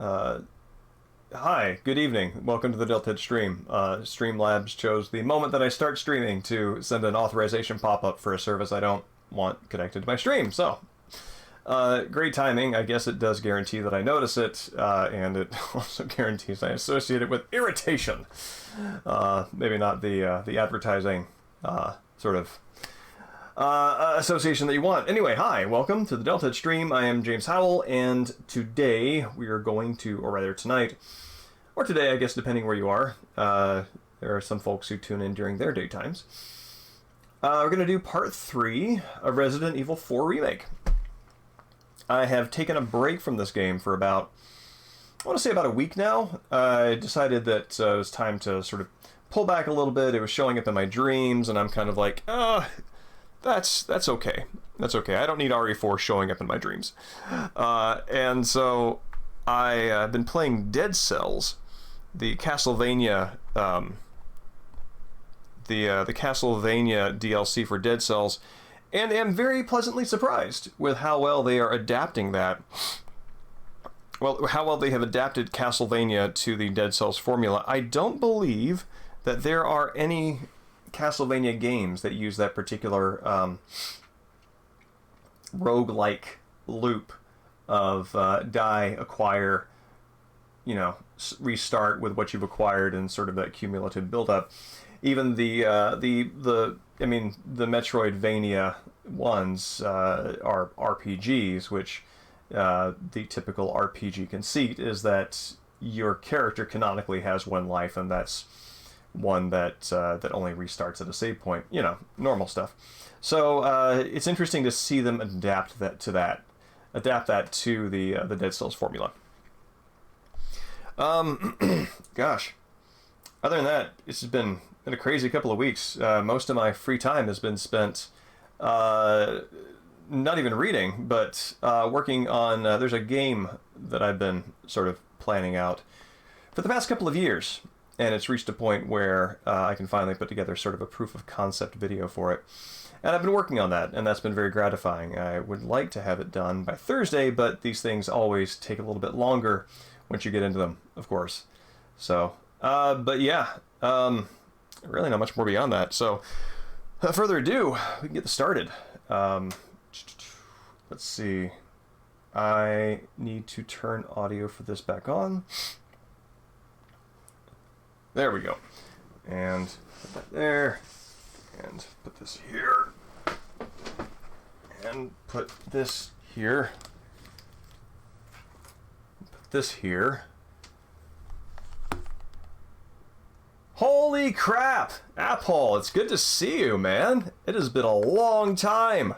Uh, Hi, good evening. Welcome to the Deltahead stream. Streamlabs chose the moment that I start streaming to send an authorization pop-up for a service I don't want connected to my stream. So, great timing. I guess it does guarantee that I notice it, and it also guarantees I associate it with irritation. Maybe not the advertising sort of association that you want. Anyway, hi, welcome to the Deltahead stream. I am James Howell, and today we are going to, or rather tonight, or today, I guess, depending where you are. There are some folks who tune in during their daytimes. We're going to do part 3 of Resident Evil 4 Remake. I have taken a break from this game for about, I want to say about a week now. I decided that it was time to sort of pull back a little bit. It was showing up in my dreams, and I'm kind of like, that's okay. That's okay. I don't need RE4 showing up in my dreams. And so I've been playing Dead Cells, the Castlevania, the Castlevania DLC for Dead Cells, and am very pleasantly surprised with how well they are adapting that. Well, how well they have adapted Castlevania to the Dead Cells formula. I don't believe that there are any Castlevania games that use that particular roguelike loop of die, acquire, restart with what you've acquired and sort of that cumulative build-up. Even the Metroidvania ones are RPGs, which the typical RPG conceit is that your character canonically has one life, and that's one that only restarts at a save point. Normal stuff. So it's interesting to see them adapt that to the Dead Cells formula. Gosh. Other than that, it's been a crazy couple of weeks. Most of my free time has been spent not even reading, but working on. There's a game that I've been sort of planning out for the past couple of years. And it's reached a point where I can finally put together sort of a proof of concept video for it. And I've been working on that, and that's been very gratifying. I would like to have it done by Thursday, but these things always take a little bit longer once you get into them, of course. So, but yeah, really not much more beyond that. So, without further ado, we can get this started. Let's see. I need to turn audio for this back on. There we go. And put that there. And put this here. And put this here. Put this here. Holy crap! Apple, it's good to see you, man. It has been a long time.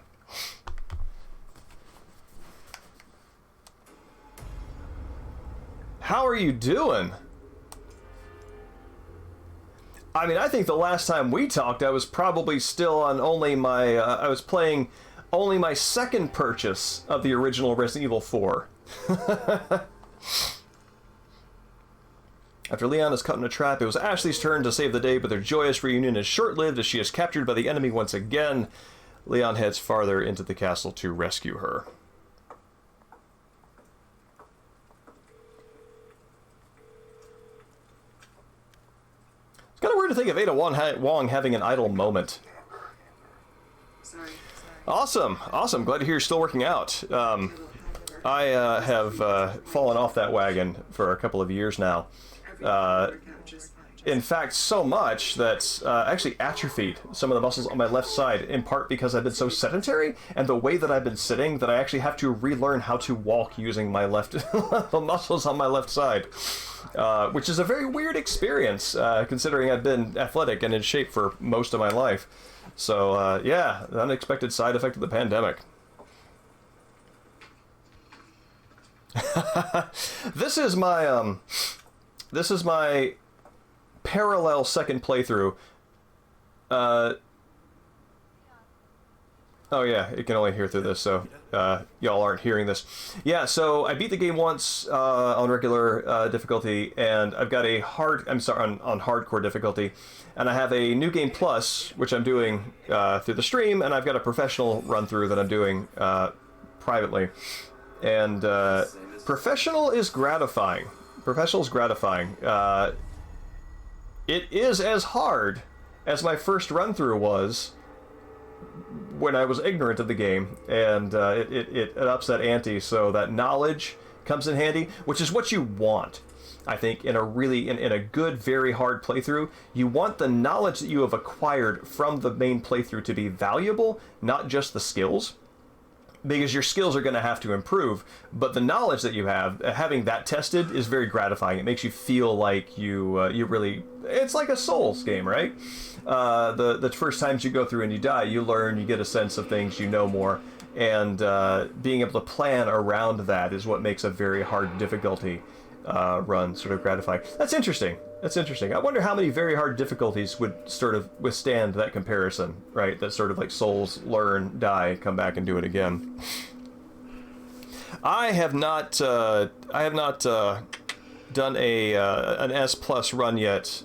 How are you doing? I mean, I think the last time we talked, I was probably still on only my, I was playing only my second purchase of the original Resident Evil 4. After Leon is caught in a trap, it was Ashley's turn to save the day, but their joyous reunion is short-lived as she is captured by the enemy once again. Leon heads farther into the castle to rescue her. Kind of weird to think of Ada Wong having an idle moment. Sorry. Awesome. Glad to hear you're still working out. I have fallen off that wagon for a couple of years now. In fact, so much that actually atrophied some of the muscles on my left side, in part because I've been so sedentary, and the way that I've been sitting, that I actually have to relearn how to walk using my the muscles on my left side. Which is a very weird experience, considering I've been athletic and in shape for most of my life. So, yeah, the unexpected side effect of the pandemic. This is my parallel second playthrough. Oh yeah, it can only hear through this, so y'all aren't hearing this. Yeah, so I beat the game once on regular difficulty, and I've got on hardcore difficulty, and I have a New Game Plus, which I'm doing through the stream, and I've got a professional run-through that I'm doing privately. And Professional is gratifying. Professional is gratifying. It is as hard as my first run-through was when I was ignorant of the game, and it ups that ante, so that knowledge comes in handy, which is what you want. I think in a good, very hard playthrough, you want the knowledge that you have acquired from the main playthrough to be valuable, not just the skills, because your skills are going to have to improve, but the knowledge that you have, having that tested, is very gratifying. It makes you feel like you really... It's like a Souls game, right? The first times you go through and you die, you learn, you get a sense of things, you know more, and being able to plan around that is what makes a very hard difficulty run sort of gratifying. That's interesting. That's interesting. I wonder how many very hard difficulties would sort of withstand that comparison, right? That sort of like Souls, learn, die, come back and do it again. I have not done an S plus run yet.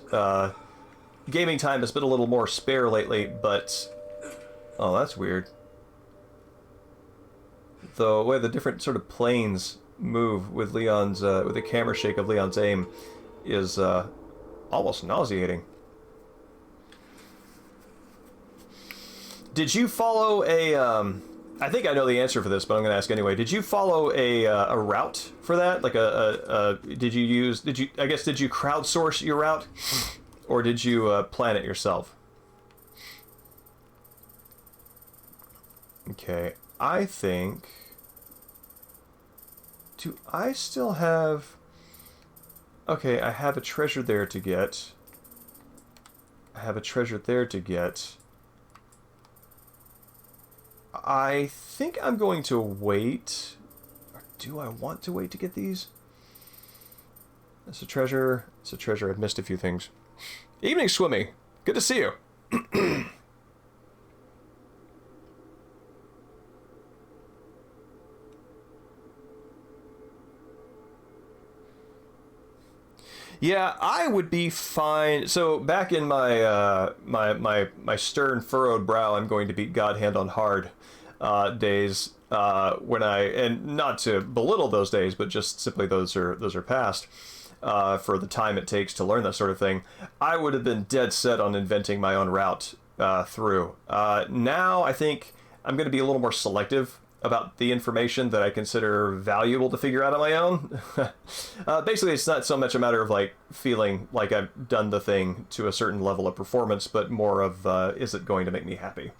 Gaming time has been a little more spare lately, but oh, that's weird. The way the different sort of planes move with Leon's with the camera shake of Leon's aim is almost nauseating. Did you follow a I think I know the answer for this, but I'm going to ask anyway. Did you follow a route for that? Like did you crowdsource your route, or did you plan it yourself? Okay, I think... Do I still have... Okay, I have a treasure there to get. I have a treasure there to get. I think I'm going to wait. Or do I want to wait to get these? It's a treasure. It's a treasure. I've missed a few things. Evening, Swimmy. Good to see you. Yeah, I would be fine. So back in my my stern furrowed brow, I'm going to beat God hand on hard days, when and not to belittle those days, but just simply those are past. For the time it takes to learn that sort of thing, I would have been dead set on inventing my own route through. Now I think I'm going to be a little more selective about the information that I consider valuable to figure out on my own. Basically, it's not so much a matter of like feeling like I've done the thing to a certain level of performance, but more of is it going to make me happy?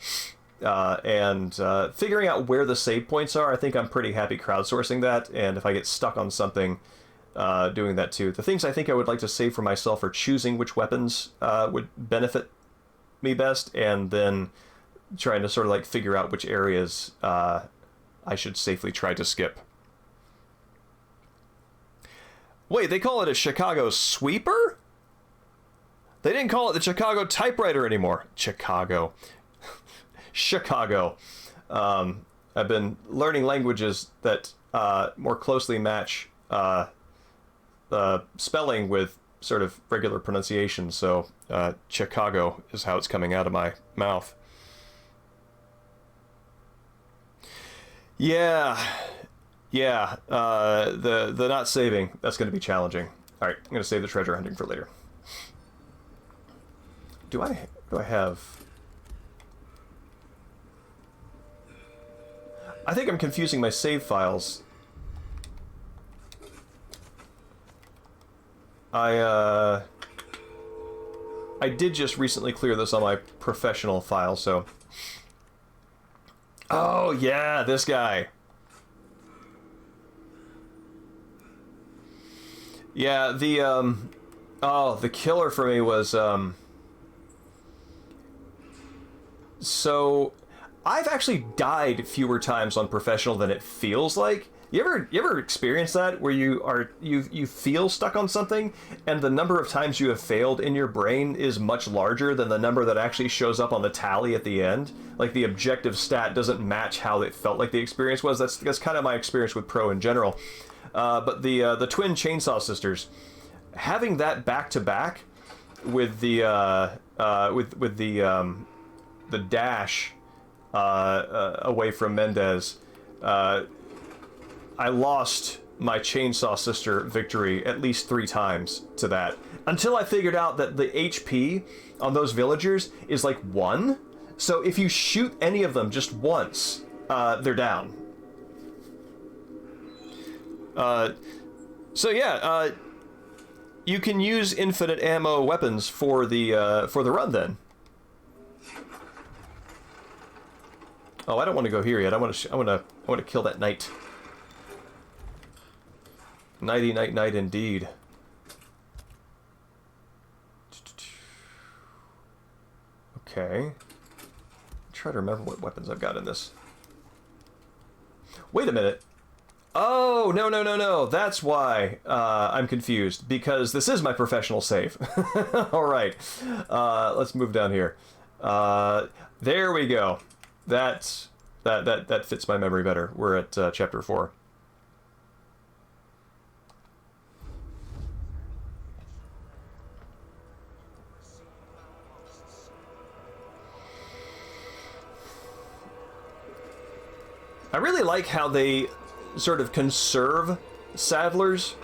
And figuring out where the save points are, I think I'm pretty happy crowdsourcing that, and if I get stuck on something, doing that too. The things I think I would like to save for myself are choosing which weapons would benefit me best, and then trying to sort of like figure out which areas I should safely try to skip. Wait, they call it a Chicago sweeper? They didn't call it the Chicago typewriter anymore. Chicago. Chicago. I've been learning languages that more closely match spelling with sort of regular pronunciation, so Chicago is how it's coming out of my mouth. Yeah, the not saving, that's going to be challenging. All right, I'm going to save the treasure hunting for later. Do I have... I think I'm confusing my save files. I did just recently clear this on my professional file, so... Oh, yeah, this guy. Yeah, the killer for me was, so, I've actually died fewer times on professional than it feels like. You ever experience that where you feel stuck on something and the number of times you have failed in your brain is much larger than the number that actually shows up on the tally at the end? Like the objective stat doesn't match how it felt like the experience was. That's kind of my experience with Pro in general. But the twin Chainsaw Sisters, having that back to back with the dash away from Mendez, I lost my Chainsaw Sister victory at least 3 times to that. Until I figured out that the HP on those villagers is like 1. So if you shoot any of them just once, they're down. So yeah, you can use infinite ammo weapons for the run then. Oh, I don't want to go here yet. I want to kill that knight. Nighty night night indeed. Okay. Try to remember what weapons I've got in this. Wait a minute. Oh, no. That's why I'm confused. Because this is my professional save. Alright. Let's move down here. There we go. That fits my memory better. We're at chapter 4. I really like how they sort of conserve Sadler's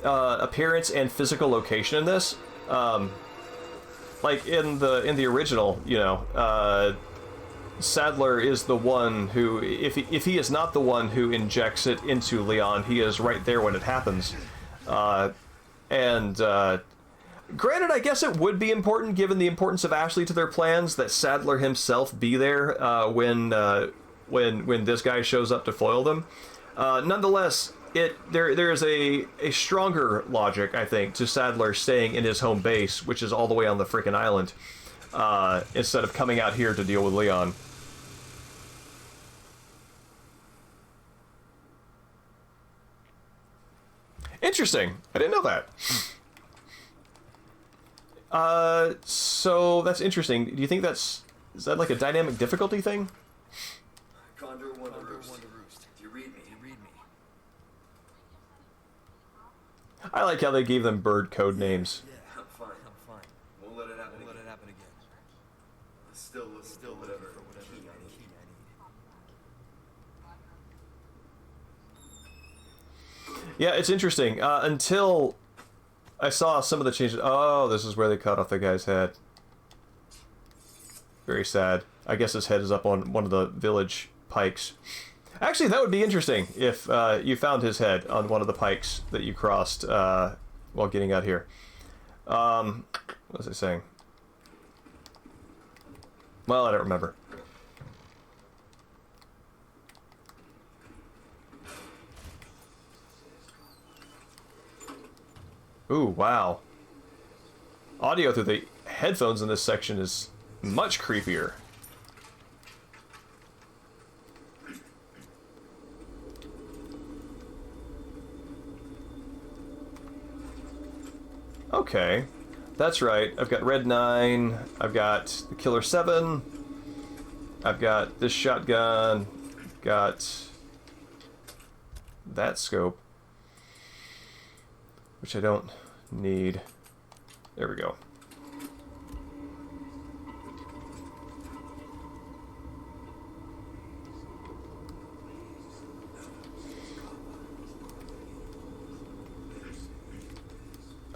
appearance and physical location in this. Like in the original, you know, Sadler is the one who, if he is not the one who injects it into Leon, he is right there when it happens. Granted, I guess it would be important, given the importance of Ashley to their plans, that Sadler himself be there when this guy shows up to foil them. Nonetheless, there is a stronger logic, I think, to Sadler staying in his home base, which is all the way on the frickin' island, instead of coming out here to deal with Leon. Interesting. I didn't know that. So that's interesting. Do you think is that like a dynamic difficulty thing? Condor one to roost. Do you read me? I like how they gave them bird code names. Yeah, I'm fine. Won't let it happen again. Still whatever key I need. Yeah, it's interesting. Until I saw some of the changes. Oh, this is where they cut off the guy's head. Very sad. I guess his head is up on one of the village pikes. Actually, that would be interesting if you found his head on one of the pikes that you crossed while getting out here. What was I saying? Well, I don't remember. Ooh, wow. Audio through the headphones in this section is much creepier. Okay, that's right. I've got Red 9, I've got the Killer 7, I've got this shotgun, got that scope, which I don't need. There we go.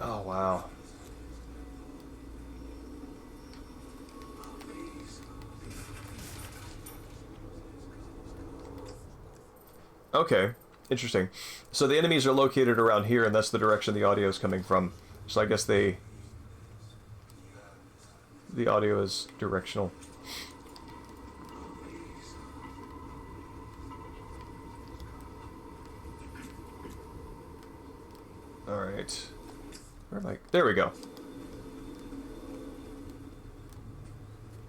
Oh, wow. Okay, interesting. So the enemies are located around here, and that's the direction the audio is coming from. So I guess the audio is directional. All right. Where am I? There we go.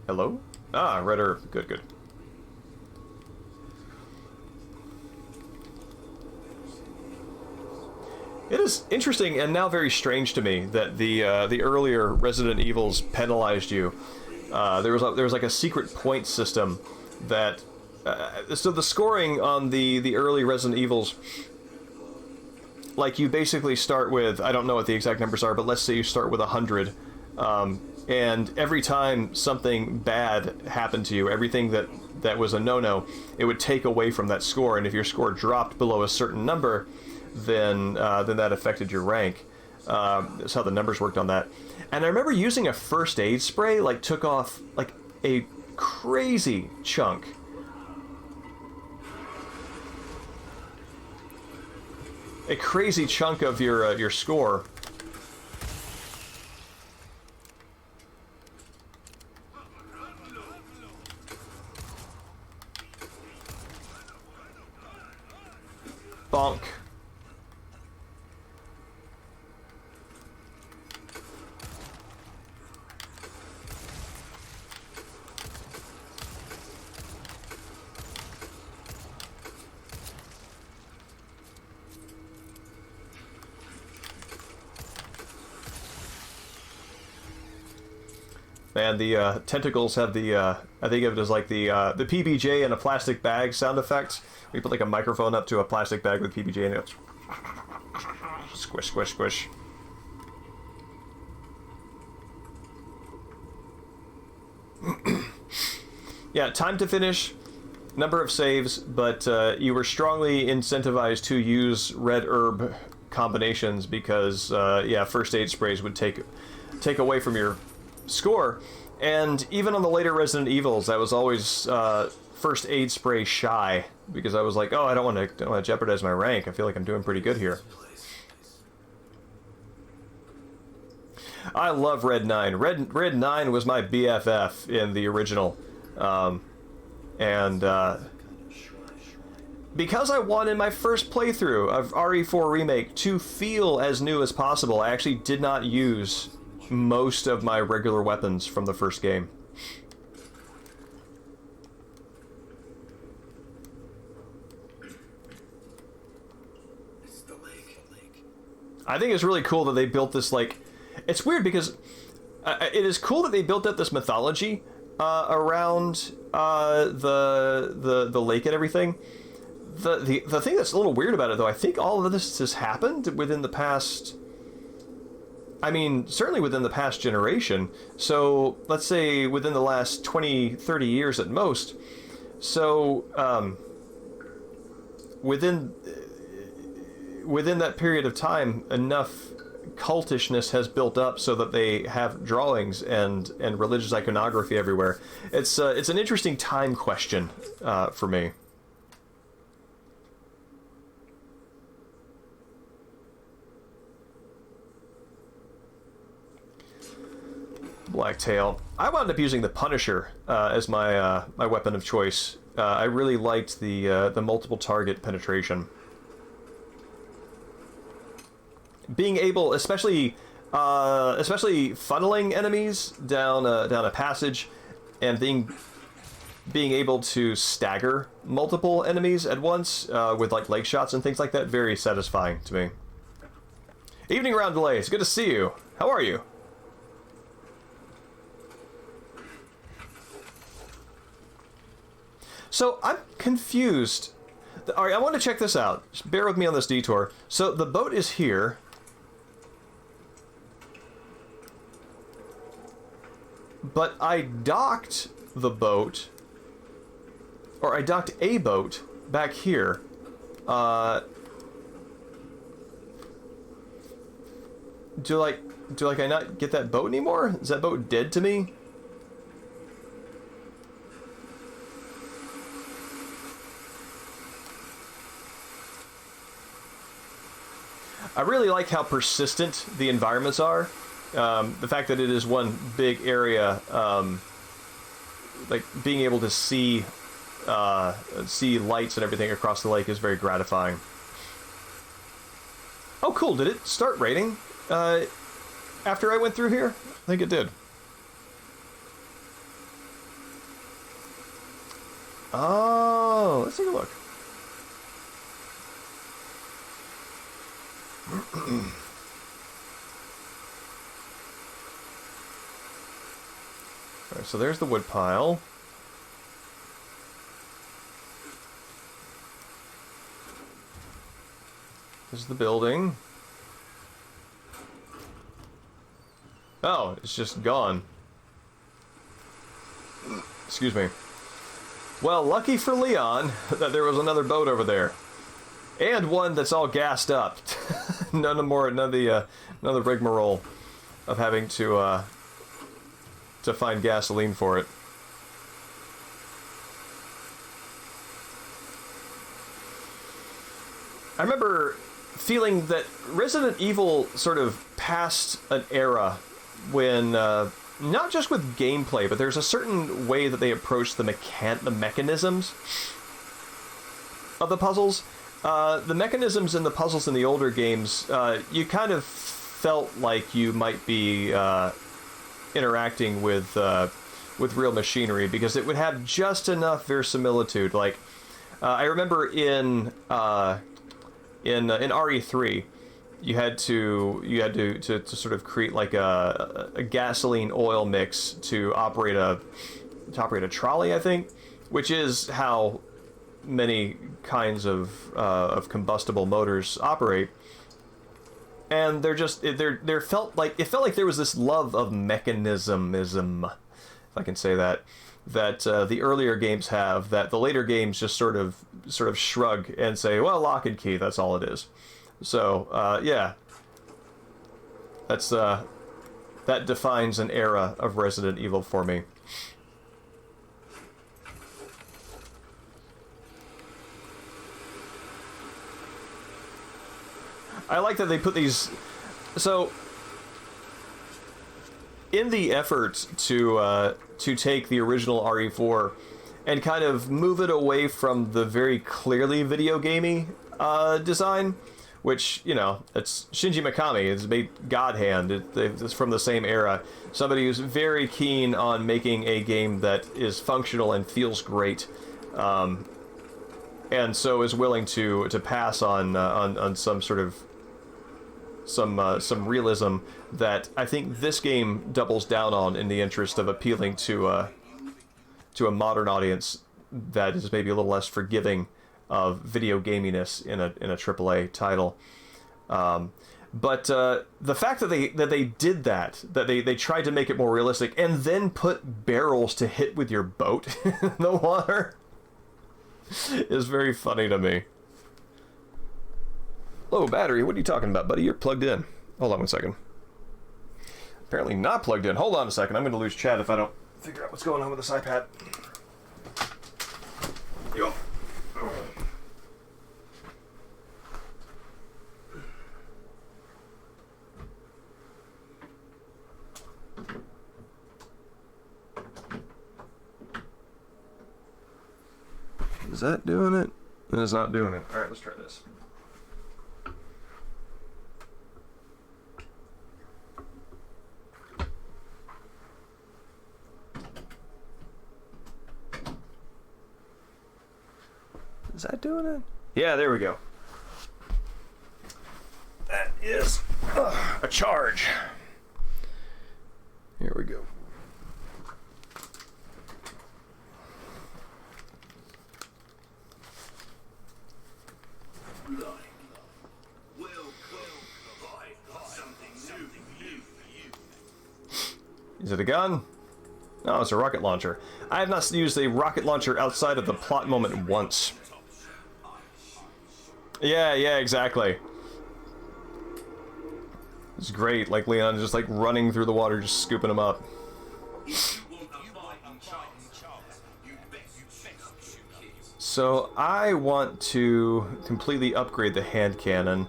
Hello? Ah, red herb. Good, good. It is interesting and now very strange to me that the earlier Resident Evils penalized you. There was like a secret point system that so the scoring on the early Resident Evils, like you basically start with, I don't know what the exact numbers are, but let's say you start with 100, and every time something bad happened to you, everything that was a no-no, it would take away from that score, and if your score dropped below a certain number, then that affected your rank. That's how the numbers worked on that. And I remember using a first aid spray, like, took off, like, a crazy chunk. A crazy chunk of your score. Bonk. Man, the tentacles have the, I think of it as like the PBJ in a plastic bag sound effect. We put like a microphone up to a plastic bag with PBJ in it. Squish, squish, squish. Yeah, time to finish, number of saves, but you were strongly incentivized to use red herb combinations because, yeah, first aid sprays would take away from your score. And even on the later Resident Evils, I was always first aid spray shy because I was like, oh, I don't want to jeopardize my rank. I feel like I'm doing pretty good here. I love Red 9. Red 9 was my BFF in the original. Because I wanted my first playthrough of RE4 Remake to feel as new as possible, I actually did not use most of my regular weapons from the first game. I think it's really cool that they built this, like... It's weird because it is cool that they built up this mythology around the lake and everything. The thing that's a little weird about it, though, I think all of this has happened within the past... I mean, certainly within the past generation. So, let's say within the last 20, 30 years at most. So, within that period of time, enough cultishness has built up so that they have drawings and religious iconography everywhere. It's an interesting time question for me. Blacktail. I wound up using the Punisher as my my weapon of choice. I really liked the multiple target penetration. Being able, especially funneling enemies down a passage, and being able to stagger multiple enemies at once with like leg shots and things like that, very satisfying to me. Evening round delay. It's good to see you. How are you? So, I'm confused. Alright, I want to check this out. Just bear with me on this detour. So, the boat is here. But I docked the boat, or I docked a boat back here. Do I not get that boat anymore? Is that boat dead to me? I really like how persistent the environments are. The fact that it is one big area, like being able to see lights and everything across the lake is very gratifying. Oh, cool! Did it start raining after I went through here? I think it did. Oh, let's take a look. Alright, so there's the wood pile. This is the building. Oh, it's just gone. Excuse me. Well, lucky for Leon that there was another boat over there. And one that's all gassed up. none of the rigmarole of having to find gasoline for it. I remember feeling that Resident Evil sort of passed an era when, not just with gameplay, but there's a certain way that they approach the mechanisms of the puzzles. The mechanisms in the puzzles in the older games, you kind of felt like you might be interacting with real machinery, because it would have just enough verisimilitude. Like, I remember in RE3, you had to sort of create like a gasoline oil mix to operate a trolley, I think, which is how many kinds of combustible motors operate. And it felt like there was this love of mechanismism, if I can say that the earlier games have, that the later games just sort of shrug and say, well, lock and key, that's all it is. So yeah, that defines an era of Resident Evil for me. I like that they put these... So, in the effort to take the original RE4 and kind of move it away from the very clearly video gamey design, which, you know, it's Shinji Mikami. It's made God Hand. It's from the same era. Somebody who's very keen on making a game that is functional and feels great. And so is willing to pass on some sort of some realism that I think this game doubles down on in the interest of appealing to a modern audience that is maybe a little less forgiving of video gaminess in a AAA title. But the fact that they did that they tried to make it more realistic and then put barrels to hit with your boat in the water is very funny to me. Low battery, what are you talking about, buddy? You're plugged in. Hold on one second. Apparently not plugged in. Hold on a second. I'm going to lose chat if I don't figure out what's going on with this iPad. Yo. Is that doing it? It is not doing it. Alright, let's try this. Is that doing it? Yeah, there we go. That is a charge. Here we go. Is it a gun? No, it's a rocket launcher. I have not used a rocket launcher outside of the plot moment once. Yeah, exactly. It's great, like Leon just like running through the water, just scooping them up. So I want to completely upgrade the hand cannon.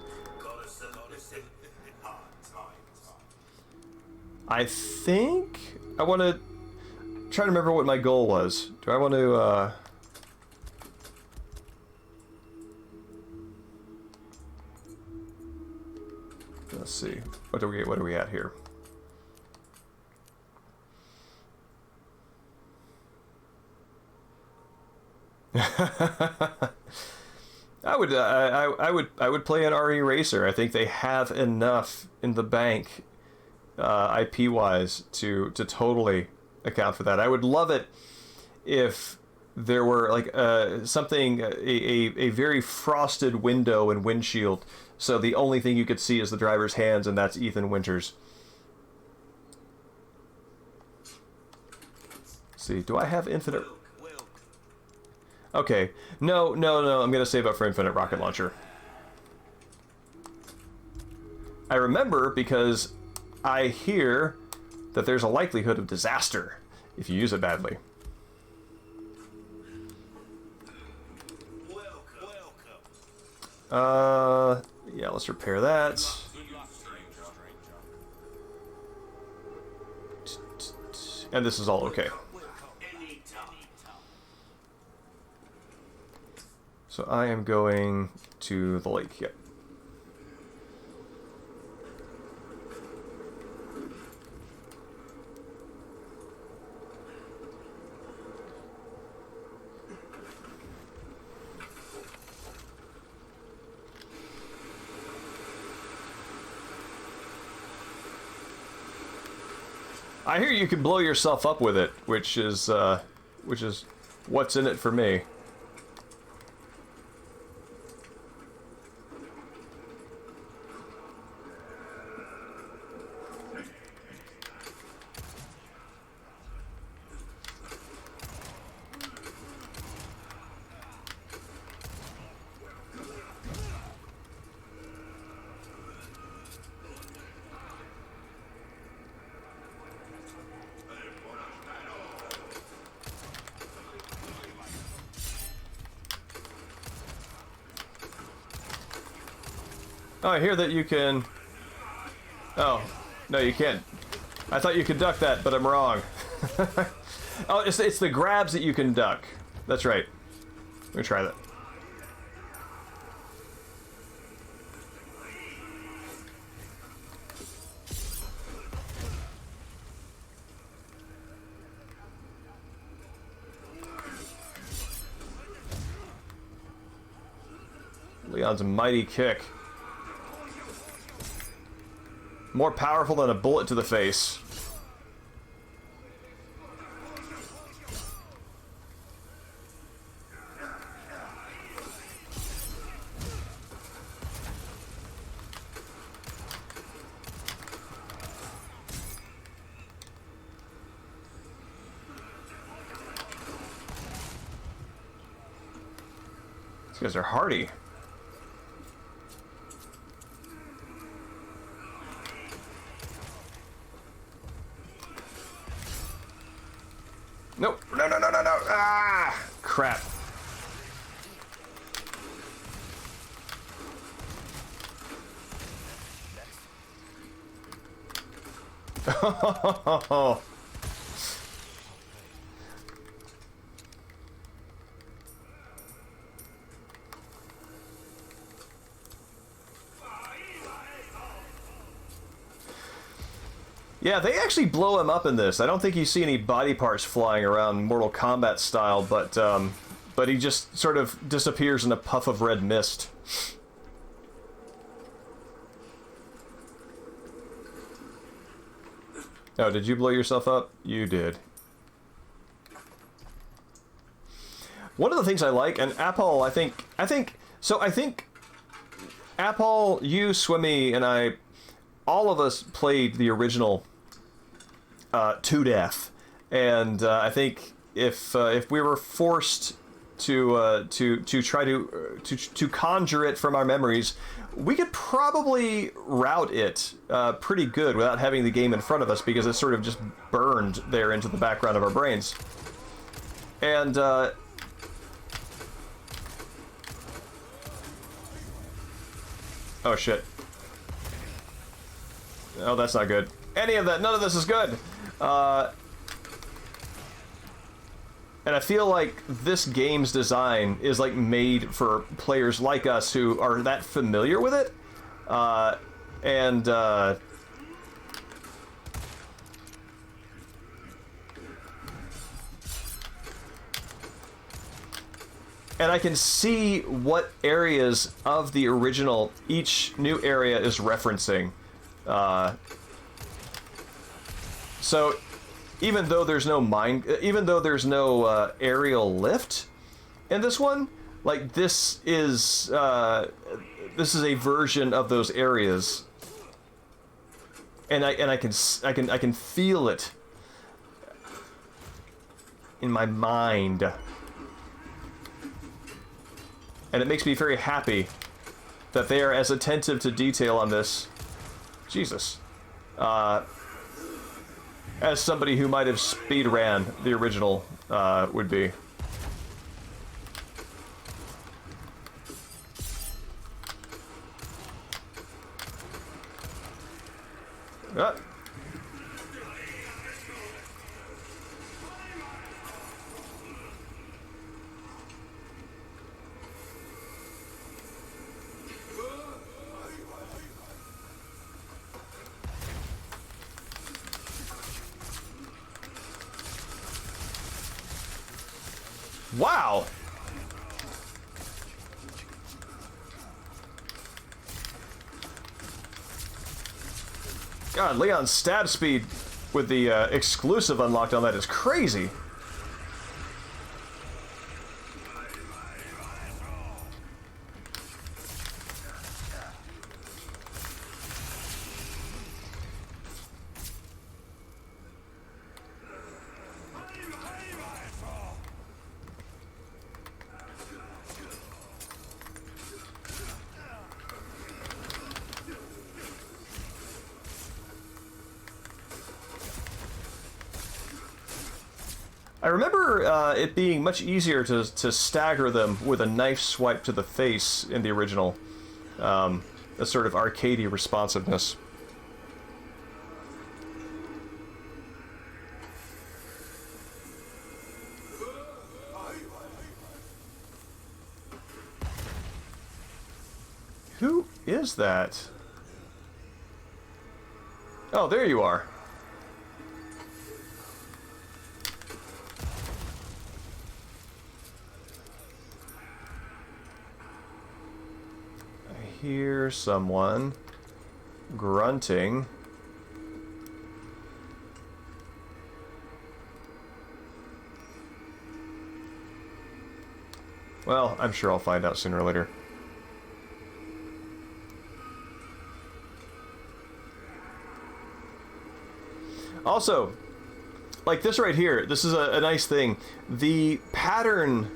I think I want to try to remember what my goal was. Do I want to let's see. What are we at here? I would play an RE Racer. I think they have enough in the bank, IP wise, to totally account for that. I would love it if there were like something, a very frosted window and windshield, so the only thing you could see is the driver's hands, and that's Ethan Winters. Let's see, do I have infinite? Okay, no, I'm gonna save up for infinite rocket launcher. I remember because I hear that there's a likelihood of disaster if you use it badly. Yeah, let's repair that. And this is all okay. So I am going to the lake, yep. I hear you can blow yourself up with it, which is what's in it for me. Oh, I hear that you can... Oh, no, you can't. I thought you could duck that, but I'm wrong. Oh, it's the grabs that you can duck. That's right. Let me try that. Leon's mighty kick. More powerful than a bullet to the face. These guys are hardy. Nope. No, no, no, no, no. Ah! Crap. Yeah, they actually blow him up in this. I don't think you see any body parts flying around Mortal Kombat style, but he just sort of disappears in a puff of red mist. Oh, did you blow yourself up? You did. One of the things I like, and Apple, I think Apple, you, Swimmy, and I, all of us played the original to death, and I think if we were forced to try to conjure it from our memories, we could probably route it pretty good without having the game in front of us, because it's sort of just burned there into the background of our brains. And oh shit. Oh, that's not good. Any of that, none of this is good. And I feel like this game's design is like made for players like us who are that familiar with it. And I can see what areas of the original each new area is referencing. So even though there's no aerial lift in this one, like this is a version of those areas, and I can feel it in my mind, and it makes me very happy that they are as attentive to detail on this Jesus. As somebody who might have speed ran the original would be. Ah. Wow! God, Leon's stab speed with the exclusive unlocked on that is crazy. I remember it being much easier to stagger them with a knife swipe to the face in the original. A sort of arcadey responsiveness. Who is that? Oh, there you are. Hear someone grunting. Well, I'm sure I'll find out sooner or later. Also, like this right here, this is a nice thing. The pattern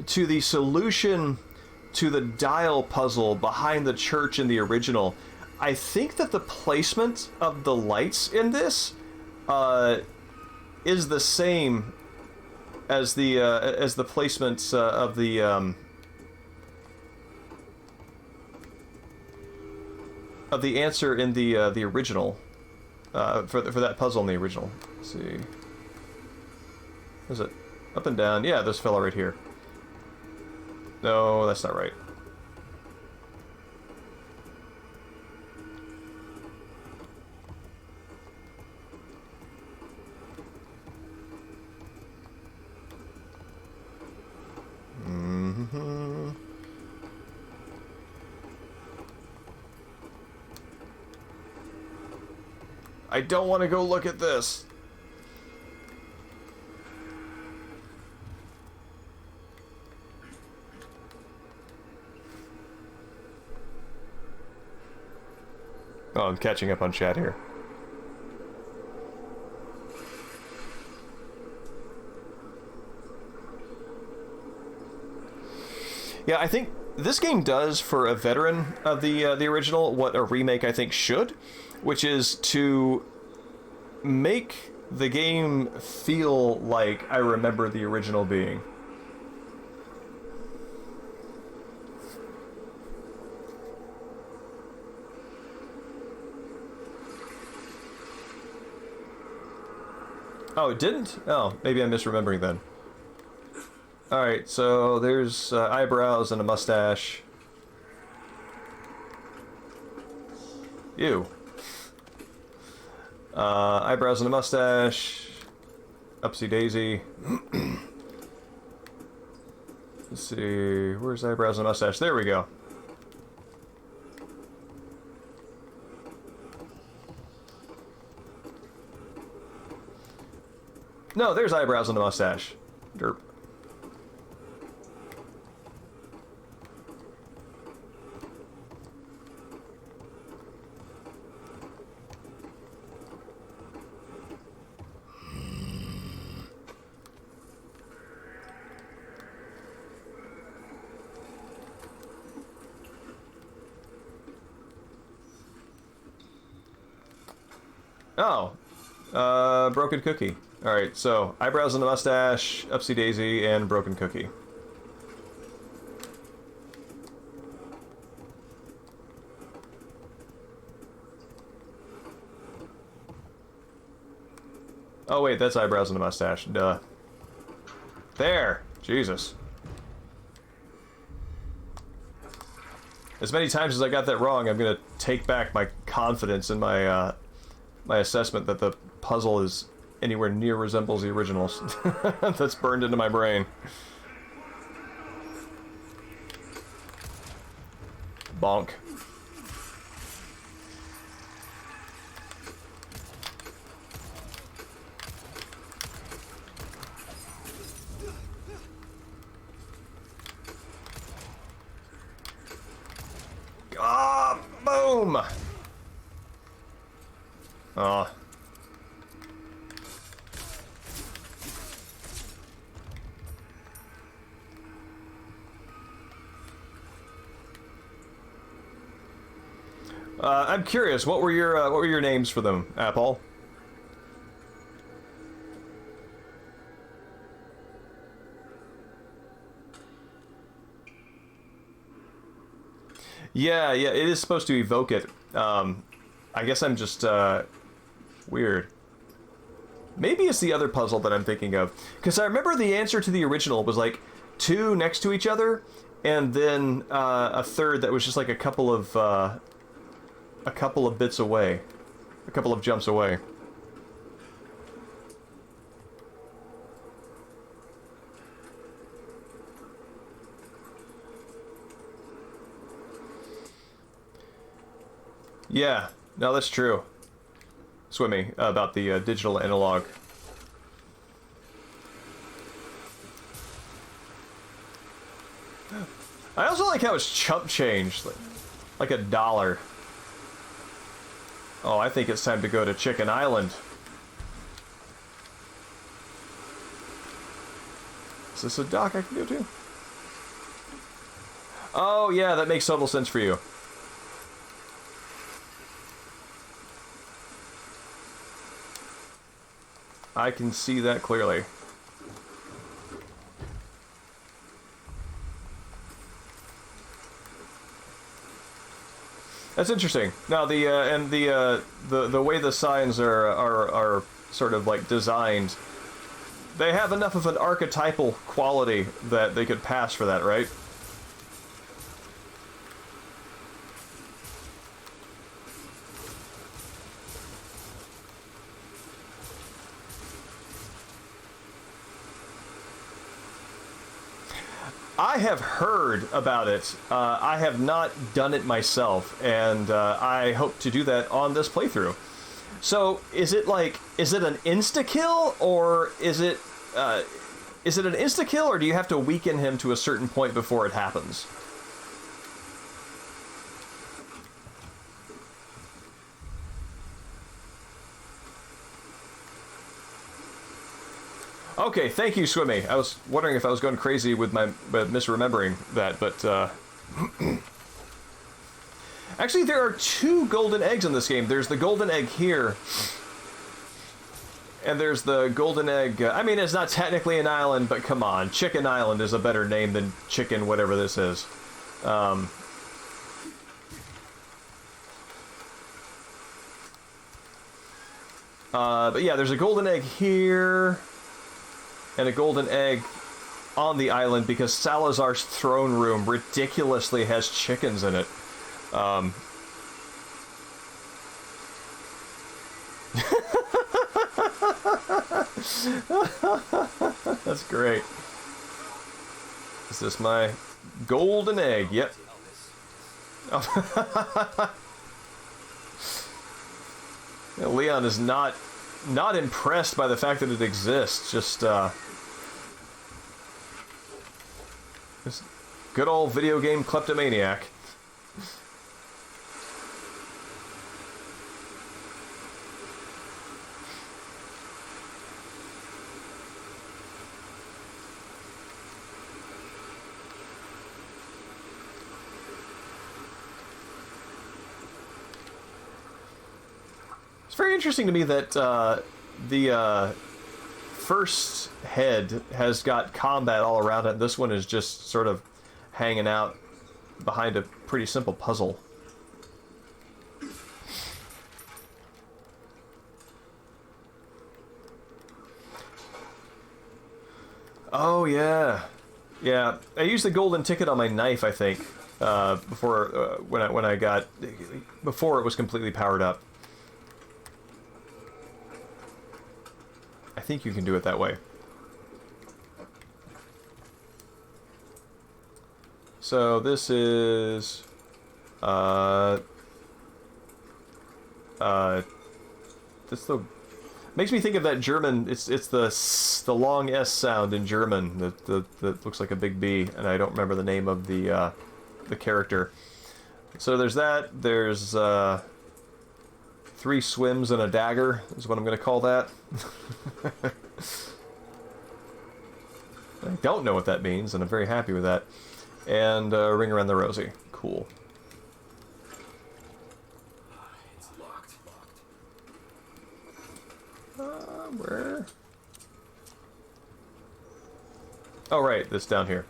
to the solution to the dial puzzle behind the church in the original, I think that the placement of the lights in this is the same as the placement of the answer in the original for that puzzle in the original. Let's see, is it up and down? Yeah, this fella right here. No, that's not right. Mm-hmm. I don't want to go look at this. Oh, I'm catching up on chat here. Yeah, I think this game does for a veteran of the original what a remake I think should, which is to make the game feel like I remember the original being. Oh, it didn't? Oh, maybe I'm misremembering then. Alright, so there's eyebrows and a mustache. Ew. Eyebrows and a mustache. Upsy daisy. Let's see, where's eyebrows and a mustache? There we go. No, there's eyebrows and a mustache. Derp. Oh, broken cookie. All right, so eyebrows and the mustache, upsy daisy, and broken cookie. Oh wait, that's eyebrows and the mustache. Duh. There! Jesus. As many times as I got that wrong, I'm gonna take back my confidence in my, my assessment that the puzzle is anywhere near resembles the originals. That's burned into my brain. Bonk. Ah, boom! Oh. I'm curious. What were your names for them, Apple? Yeah, it is supposed to evoke it. I guess I'm just, weird. Maybe it's the other puzzle that I'm thinking of. Because I remember the answer to the original was like 2 next to each other, and then a third that was just like a couple of bits away. A couple of jumps away. Yeah, no, that's true. Swimmy, about the digital analog. I also like how it's chump change, like $1. Oh, I think it's time to go to Chicken Island. Is this a dock I can go to? Oh, yeah, that makes total sense for you. I can see that clearly. That's interesting. Now the way the signs are sort of like designed, they have enough of an archetypal quality that they could pass for that, right? I have heard about it. I have not done it myself, and I hope to do that on this playthrough. So, is it an insta-kill, or is it an insta-kill, or do you have to weaken him to a certain point before it happens? Okay, thank you, Swimmy. I was wondering if I was going crazy with my misremembering that, but actually there are 2 golden eggs in this game. There's the golden egg here, and there's the golden egg. I mean, it's not technically an island, but come on, Chicken Island is a better name than Chicken whatever this is. But yeah, there's a golden egg here. And a golden egg on the island because Salazar's throne room ridiculously has chickens in it. That's great. Is this my golden egg? Yep. Yeah, Leon is not impressed by the fact that it exists. Just good old video game kleptomaniac. It's very interesting to me that the first head has got combat all around it. This one is just sort of hanging out behind a pretty simple puzzle. Oh yeah, yeah. I used the golden ticket on my knife, I think, before when I got before it was completely powered up. I think you can do it that way. So this is this the makes me think of that German. It's the long S sound in German that looks like a big B, and I don't remember the name of the character. So there's that. There's 3 swims and a dagger is what I'm going to call that. I don't know what that means, and I'm very happy with that. And ring around the rosy. Cool. It's locked. Where? Oh, right. This down here.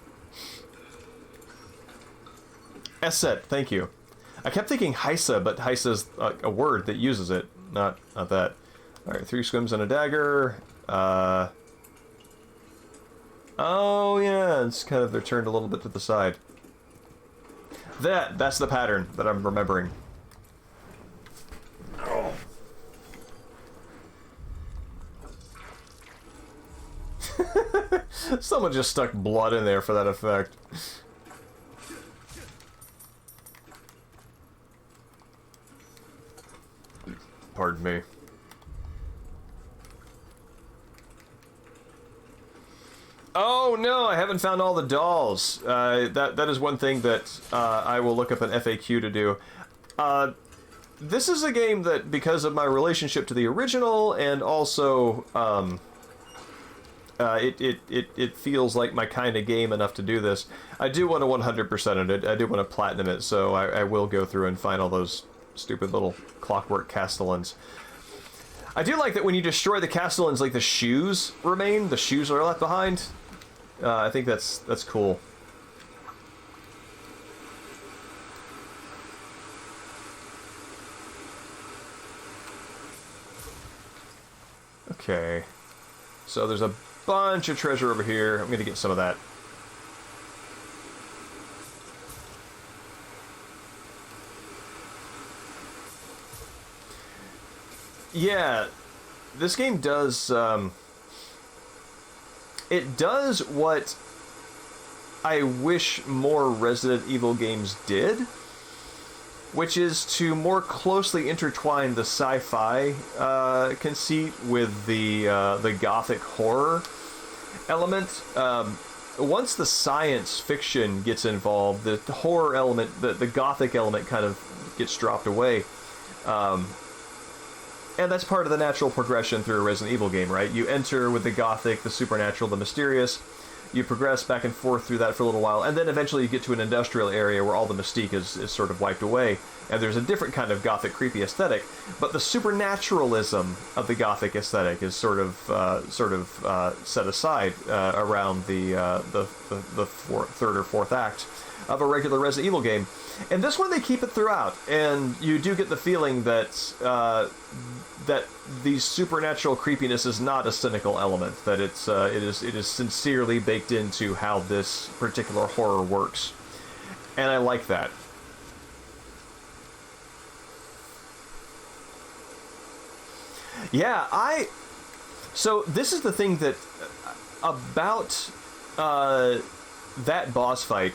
Esset, thank you. I kept thinking Heisa, but Heisa's a word that uses it, not that. Alright, 3 swims and a dagger. Oh, yeah, it's kind of they're turned a little bit to the side. That's the pattern that I'm remembering. Oh. Someone just stuck blood in there for that effect. Pardon me. Oh no, I haven't found all the dolls. That is one thing that I will look up an FAQ to do. This is a game that, because of my relationship to the original, and also it feels like my kind of game enough to do this. I do want to 100% it. I do want to platinum it, so I will go through and find all those stupid little clockwork castellans. I do like that when you destroy the castellans, like the shoes remain. The shoes are left behind. I think that's cool. Okay. So there's a bunch of treasure over here. I'm gonna get some of that. Yeah, this game does, it does what I wish more Resident Evil games did, which is to more closely intertwine the sci-fi conceit with the gothic horror element. Once the science fiction gets involved, the horror element, the gothic element kind of gets dropped away. And that's part of the natural progression through a Resident Evil game, right? You enter with the gothic, the supernatural, the mysterious. You progress back and forth through that for a little while, and then eventually you get to an industrial area where all the mystique is sort of wiped away, and there's a different kind of gothic, creepy aesthetic. But the supernaturalism of the gothic aesthetic is sort of set aside around the third or fourth act of a regular Resident Evil game. And this one they keep it throughout, and you do get the feeling that that the supernatural creepiness is not a cynical element, that it is sincerely baked into how this particular horror works, and I like that. Yeah, so this is the thing that about that boss fight.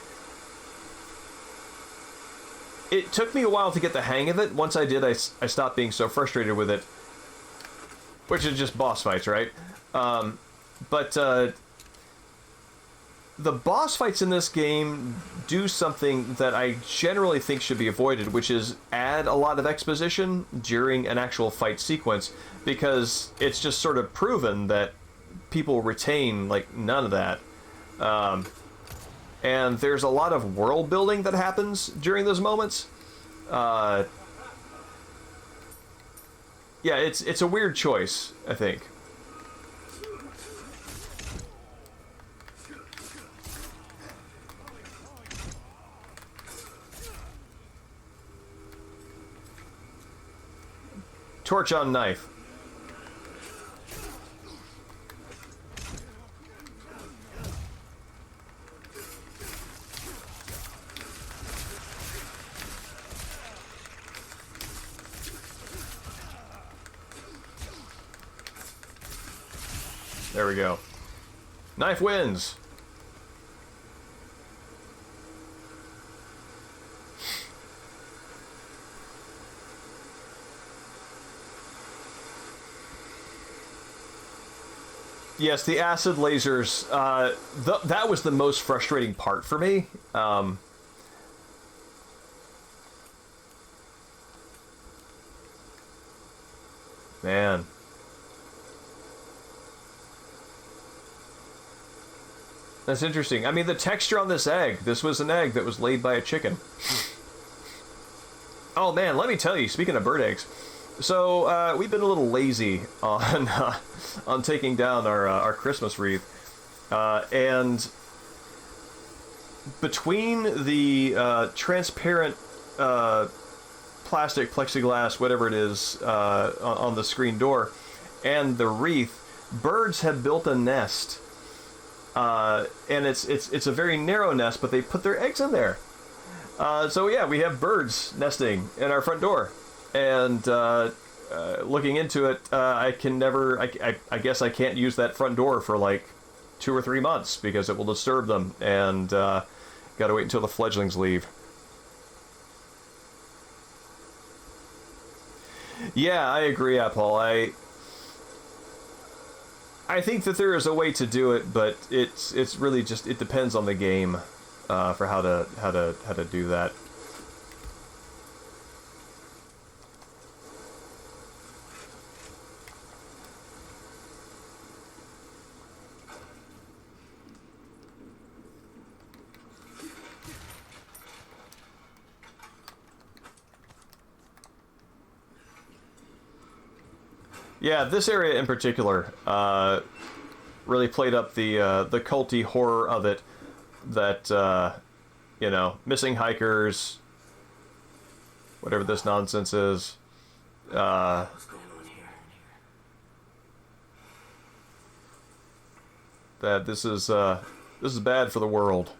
It took me a while to get the hang of it. Once I did, I stopped being so frustrated with it. Which is just boss fights, right? But the boss fights in this game do something that I generally think should be avoided, which is add a lot of exposition during an actual fight sequence, because it's just sort of proven that people retain, like, none of that. And there's a lot of world building that happens during those moments. Yeah, it's a weird choice, I think. Torch on knife. There we go. Knife wins. Yes, the acid lasers, that was the most frustrating part for me. Man. That's interesting. I mean, the texture on this egg, this was an egg that was laid by a chicken. Oh man, let me tell you, speaking of bird eggs, so we've been a little lazy on taking down our Christmas wreath, and between the transparent plastic plexiglass, whatever it is, on the screen door, and the wreath, birds have built a nest, and it's a very narrow nest, but they put their eggs in there. So yeah, we have birds nesting in our front door, and looking into it, I guess I can't use that front door for like 2 or 3 months because it will disturb them, and gotta wait until the fledglings leave. Yeah, I agree, Apple. I think that there is a way to do it, but it's really just, it depends on the game. For how to do that. Yeah, this area in particular really played up the culty horror of it. That, you know, missing hikers, whatever this nonsense is, that this is bad for the world.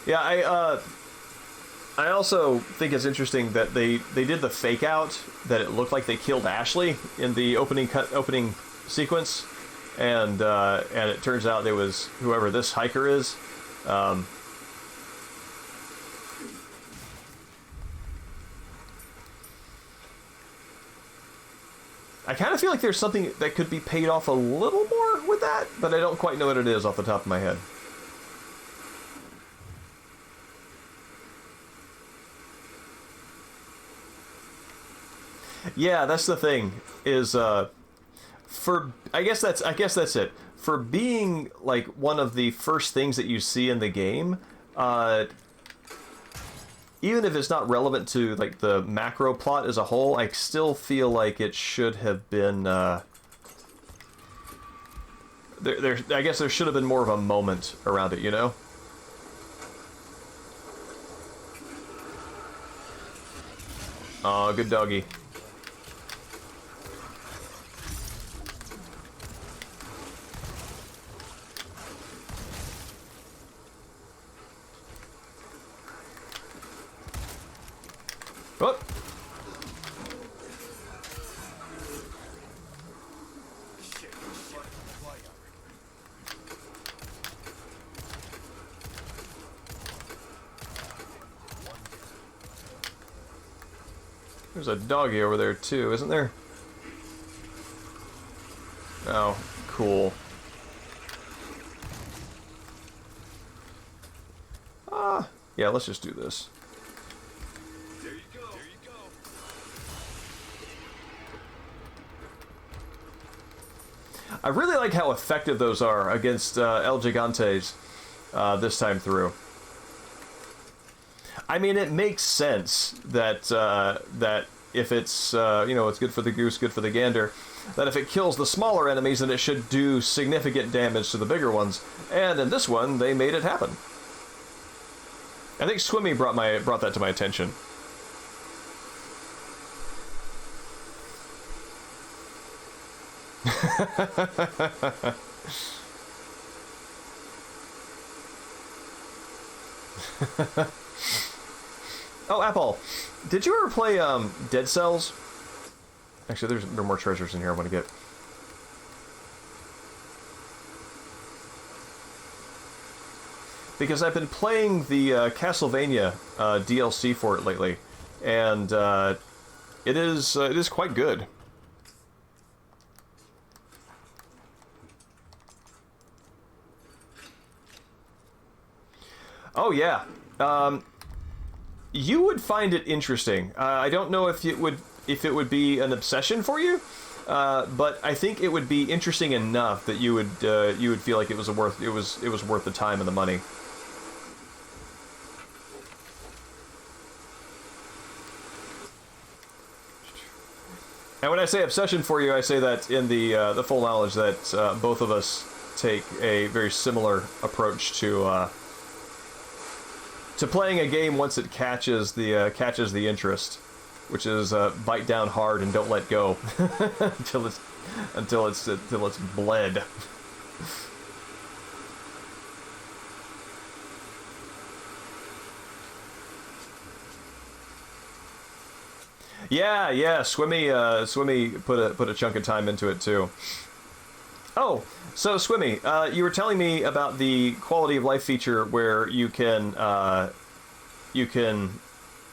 Yeah, I also think it's interesting that they did the fake out that it looked like they killed Ashley in the opening sequence, and it turns out it was whoever this hiker is. I kind of feel like there's something that could be paid off a little more with that, but I don't quite know what it is off the top of my head. Yeah, that's the thing. Is I guess that's it. For being like one of the first things that you see in the game, even if it's not relevant to like the macro plot as a whole, I still feel like it should have been. I guess there should have been more of a moment around it, you know. Oh, good doggy. Oh. There's a doggy over there too, isn't there? Oh, cool. Yeah, let's just do this. There you go. There you go. I really like how effective those are against El Gigantes this time through. I mean, it makes sense that that if it's you know, it's good for the goose, good for the gander, that if it kills the smaller enemies, then it should do significant damage to the bigger ones. And in this one, they made it happen. I think Swimmy brought that to my attention. Oh, Apple, did you ever play Dead Cells? Actually, there are more treasures in here I want to get. Because I've been playing the Castlevania DLC for it lately, and it is quite good. Oh yeah, you would find it interesting. I don't know if it would be an obsession for you, but I think it would be interesting enough that you would feel like it was worth the time and the money. And when I say obsession for you, I say that in the full knowledge that both of us take a very similar approach to playing a game once it catches the interest, which is bite down hard and don't let go until it's bled. Yeah, Swimmy put a chunk of time into it too. Oh, so Swimmy, you were telling me about the quality of life feature where you can, well,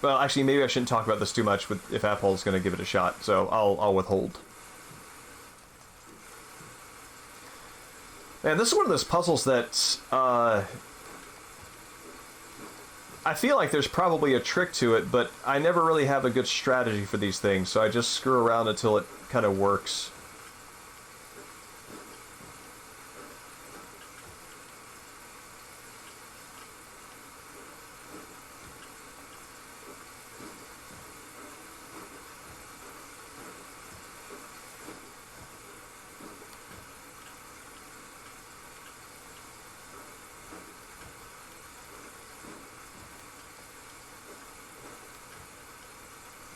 actually, maybe I shouldn't talk about this too much if Apple's going to give it a shot, so I'll withhold. Man, this is one of those puzzles that, I feel like there's probably a trick to it, but I never really have a good strategy for these things, so I just screw around until it kind of works.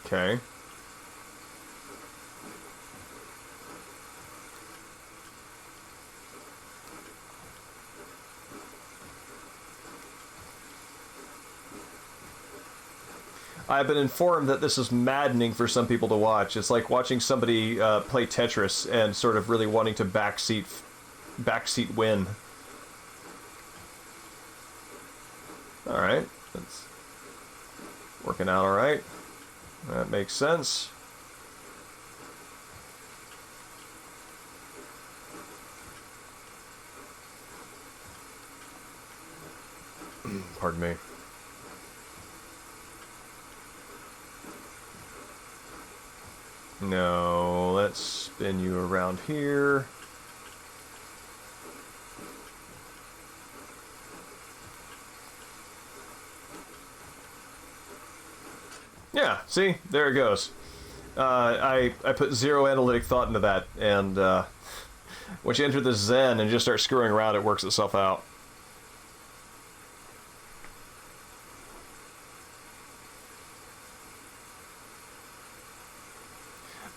Okay. I've been informed that this is maddening for some people to watch. It's like watching somebody play Tetris and sort of really wanting to backseat win. All right, that's working out all right. That makes sense. Pardon me. No, let's spin you around here. Yeah, see? There it goes. I put zero analytic thought into that, and once you enter the Zen and just start screwing around, it works itself out.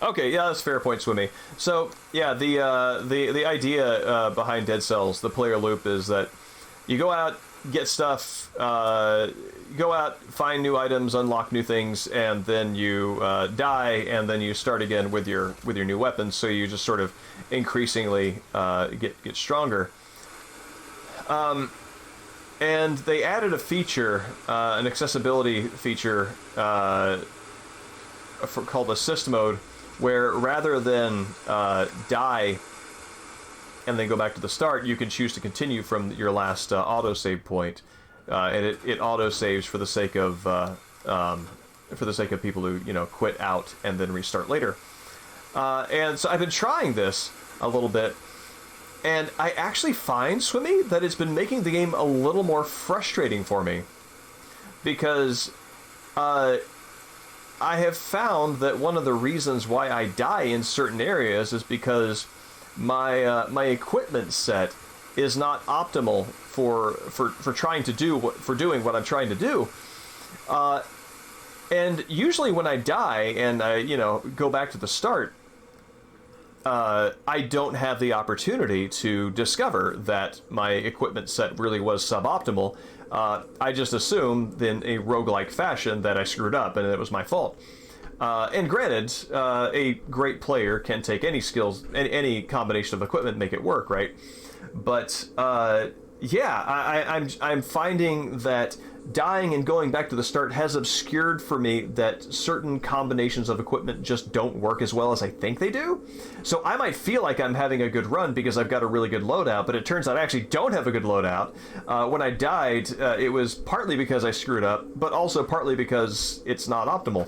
Okay, yeah, that's a fair point, Swimmy. So, yeah, the idea behind Dead Cells, the player loop, is that you go out, get stuff, go out, find new items, unlock new things, and then you die, and then you start again with your new weapons. So you just sort of increasingly get stronger. And they added a feature, an accessibility feature called Assist Mode, where rather than die and then go back to the start, you can choose to continue from your last autosave point, and it autosaves for the sake of people who quit out and then restart later. And so I've been trying this a little bit, And I actually find, Swimmy, that it's been making the game a little more frustrating for me. Because I have found that one of the reasons why I die in certain areas is because my equipment set is not optimal for trying to do for doing what I'm trying to do. And usually when I die and I go back to the start, I don't have the opportunity to discover that my equipment set really was suboptimal. I just assume in a roguelike fashion that I screwed up and it was my fault. And granted, a great player can take any skills, any combination of equipment, and make it work, right? But yeah, I'm finding that dying and going back to the start has obscured for me that certain combinations of equipment just don't work as well as I think they do. So I might feel like I'm having a good run because I've got a really good loadout, but it turns out I actually don't have a good loadout. When I died, it was partly because I screwed up, but also partly because it's not optimal.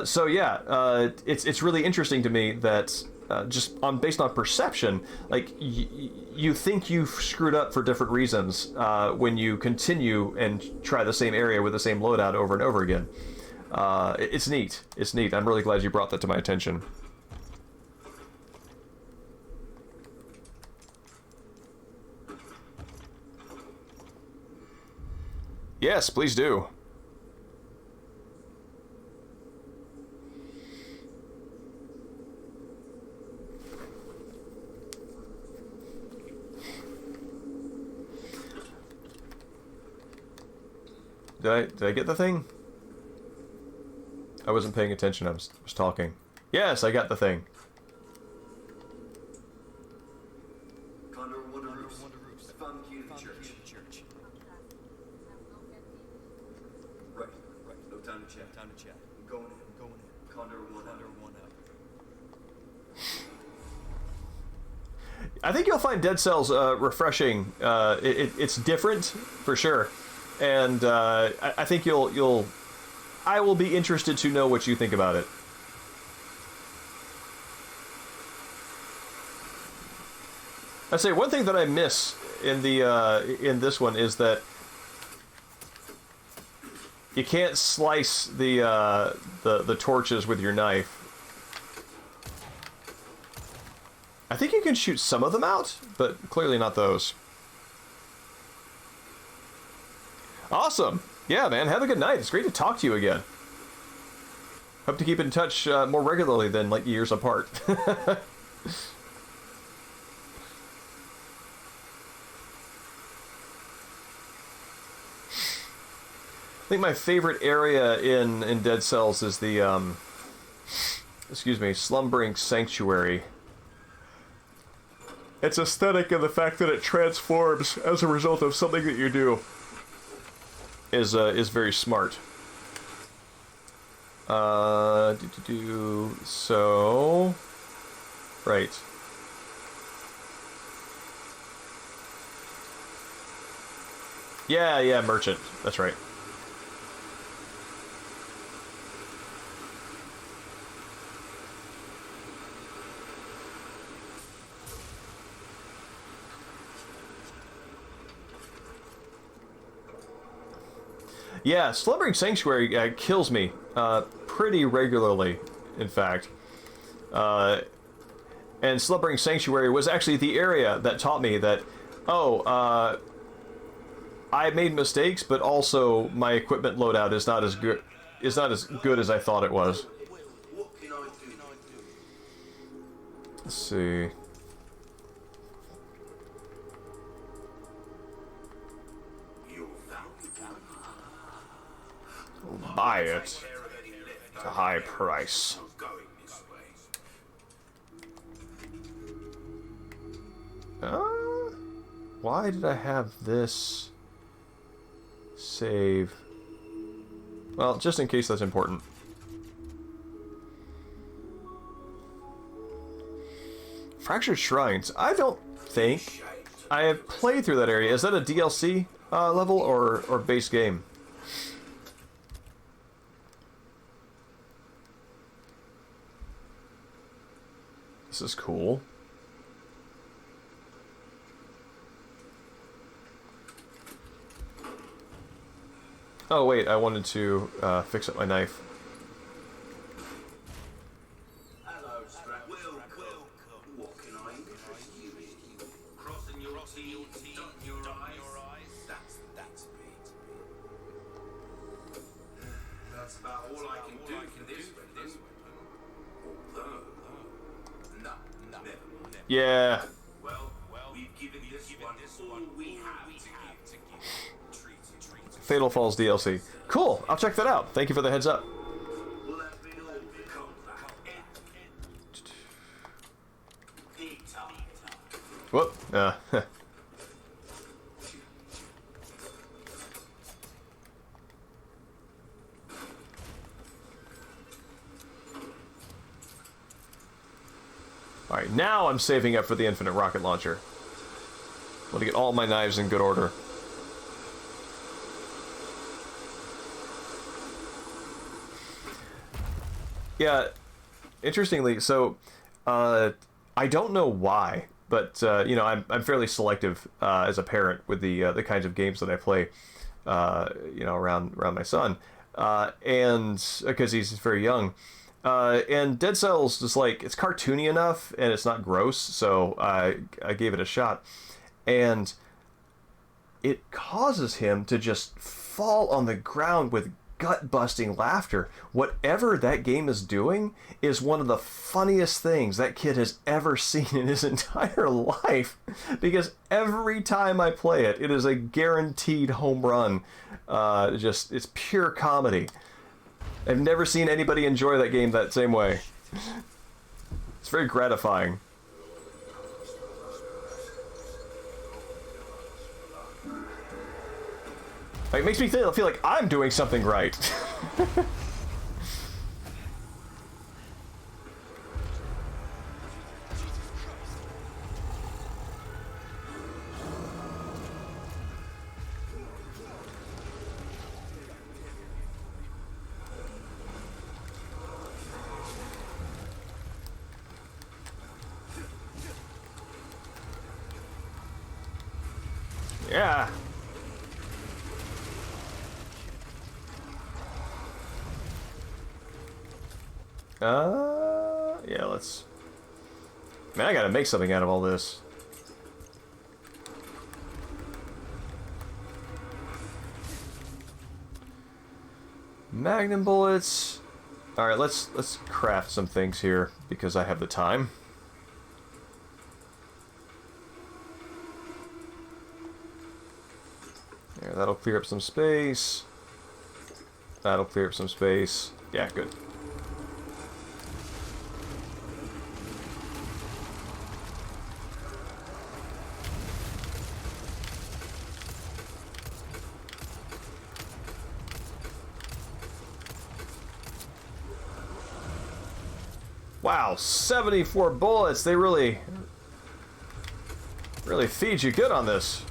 So yeah, it's really interesting to me that just based on perception, like you think you've screwed up for different reasons when you continue and try the same area with the same loadout over and over again. It's neat. It's neat. I'm really glad you brought that to my attention. Yes, please do. Did I get the thing? I wasn't paying attention. I was talking. Yes, I got the thing. Condor Wanderers. Found the key to the church. Right. No time to chat. I'm going in. Condor one up. I think you'll find Dead Cells refreshing. It's different for sure, and I think I will be interested to know what you think about it. I'd say one thing that I miss in in this one is that you can't slice the torches with your knife. I think you can shoot some of them out, but clearly not those. Awesome. Yeah, man, have a good night. It's great to talk to you again. Hope to keep in touch more regularly than like years apart. I think my favorite area in Dead Cells is the Slumbering Sanctuary. Its aesthetic and the fact that it transforms as a result of something that you do is very smart. So right. Yeah, merchant. That's right. Yeah, Slumbering Sanctuary kills me pretty regularly, in fact. And Slumbering Sanctuary was actually the area that taught me that, I made mistakes, but also my equipment loadout is not as good as I thought it was. Let's see. Buy it at a high price. Why did I have this save? Well, just in case that's important. Fractured Shrines. I don't think I have played through that area. Is that a DLC level or base game? This is cool. Oh wait, I wanted to fix up my knife. Hello, Scrap. Welcome. What can I interest you in? Crossing your T's, dotting your I's. That's me. That's about all I can do for this weapon. Although, no, never. Yeah. Well, we've given this one all we have to give. Treat. Fatal Falls DLC. Cool. I'll check that out. Thank you for the heads up. Let me all come back. Peter. Whoop. Alright, now I'm saving up for the infinite rocket launcher. I want to get all my knives in good order. Yeah, interestingly, so I don't know why, but you know, I'm fairly selective as a parent with the kinds of games that I play, you know, around my son, and because he's very young. And Dead Cells is like, it's cartoony enough and it's not gross, so I gave it a shot, and it causes him to just fall on the ground with gut-busting laughter. Whatever that game is doing is one of the funniest things that kid has ever seen in his entire life, because every time I play it, it is a guaranteed home run. Just, it's pure comedy. I've never seen anybody enjoy that game that same way. It's very gratifying. It makes me feel like I'm doing something right. Yeah. Yeah, let's... Man, I gotta make something out of all this. Magnum bullets. Alright, let's craft some things here, because I have the time. There, that'll clear up some space. That'll clear up some space. Yeah, good. Wow, 74 bullets. They really feed you good on this.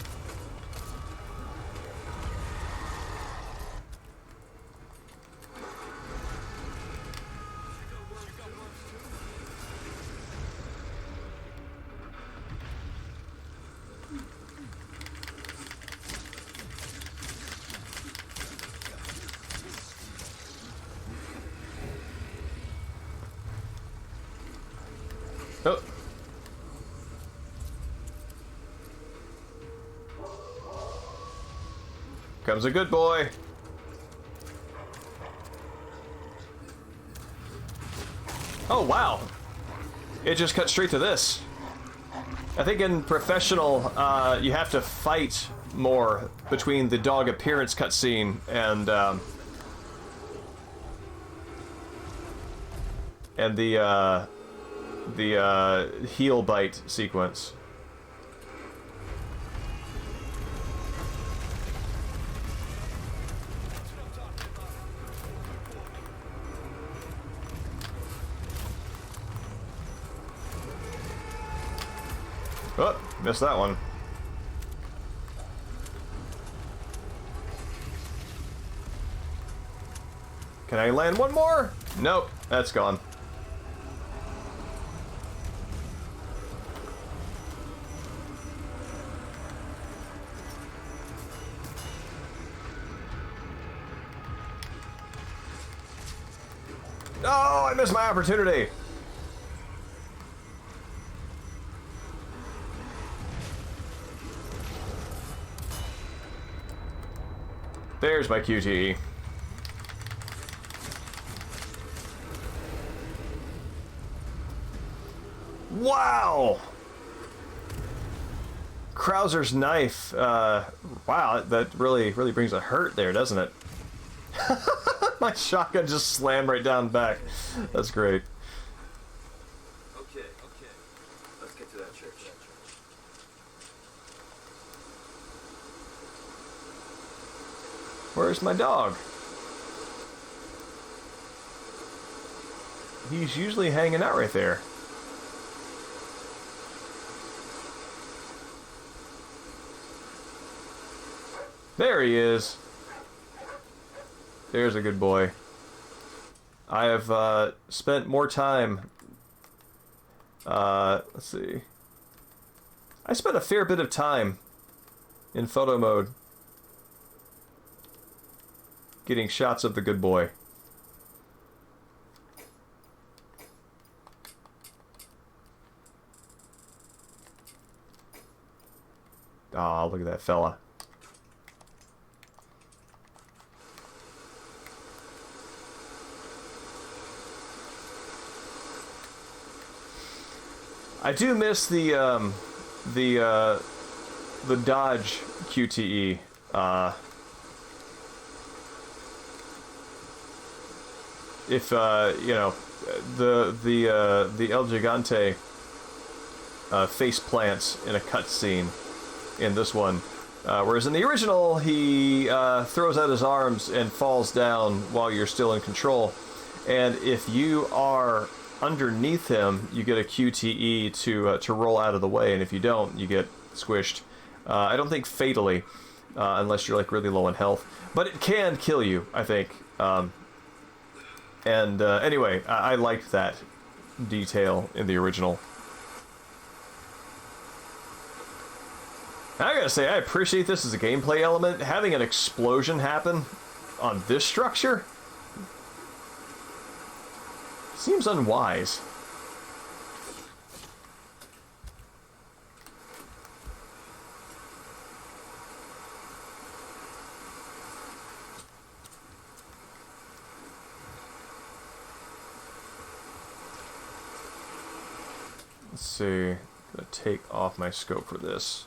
Oh. Comes a good boy. Oh, wow. It just cut straight to this. I think in professional, you have to fight more between the dog appearance cutscene and the heel bite sequence. Oh, missed that one. Can I land one more? Nope, that's gone. I missed my opportunity. There's my QTE. Wow! Krauser's knife. Wow, that really brings a hurt there, doesn't it? My shotgun just slammed right down back. That's great. Okay. Let's get to that church. Where's my dog? He's usually hanging out right there. There he is. There's a good boy. I have spent more time. Let's see. I spent a fair bit of time in photo mode getting shots of the good boy. Ah, look at that fella. I do miss the dodge QTE. If you know, the El Gigante face plants in a cutscene in this one, whereas in the original he throws out his arms and falls down while you're still in control, and if you are underneath him, you get a QTE to roll out of the way, and if you don't, you get squished. I don't think fatally, unless you're like really low in health, but it can kill you, I think. Anyway, I liked that detail in the original. I gotta say, I appreciate this as a gameplay element. Having an explosion happen on this structure seems unwise. Let's see. I'm gonna take off my scope for this.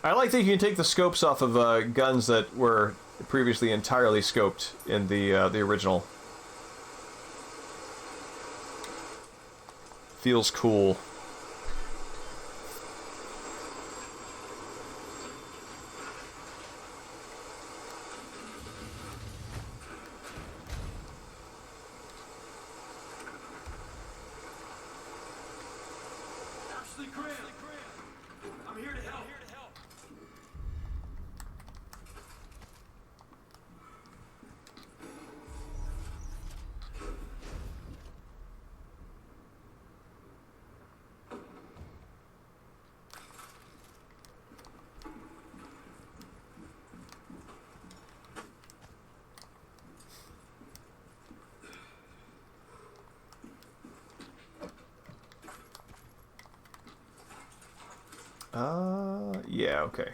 I like that you can take the scopes off of guns that were previously entirely scoped in the original. Feels cool. Ashley Graham. I'm here to help. Yeah, okay.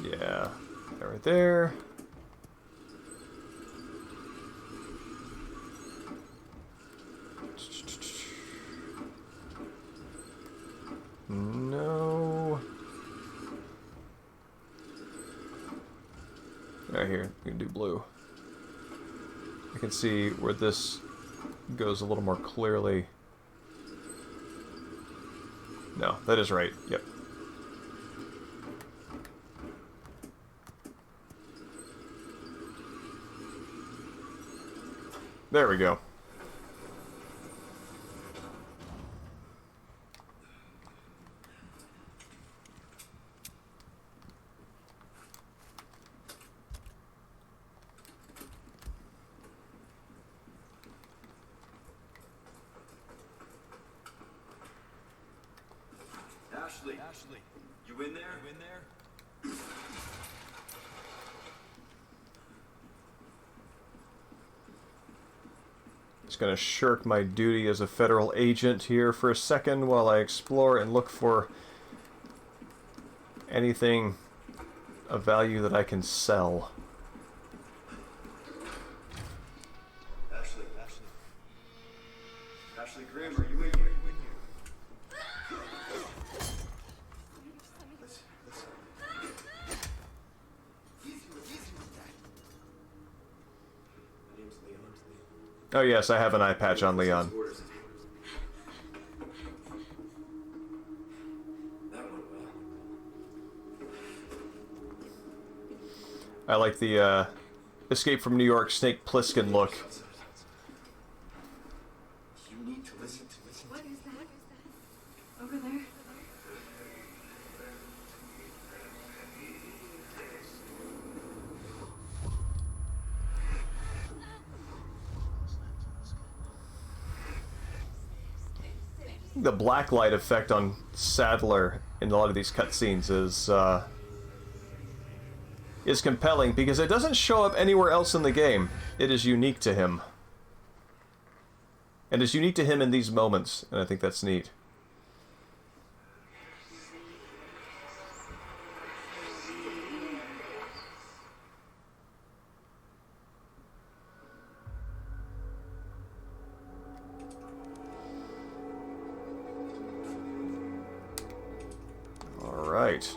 Yeah, right there. No. Right here, we can do blue. I can see where this goes a little more clearly. No, that is right. Yep. There we go. Ashley, you in there? Just gonna shirk my duty as a federal agent here for a second while I explore and look for anything of value that I can sell. Ashley Graham, are you in here? Oh yes, I have an eye patch on Leon. I like the Escape from New York Snake Plissken look. You need to listen to this. What is that? Over there? The blacklight effect on Sadler in a lot of these cutscenes is compelling because it doesn't show up anywhere else in the game. It is unique to him. And it's unique to him in these moments, and I think that's neat. All right.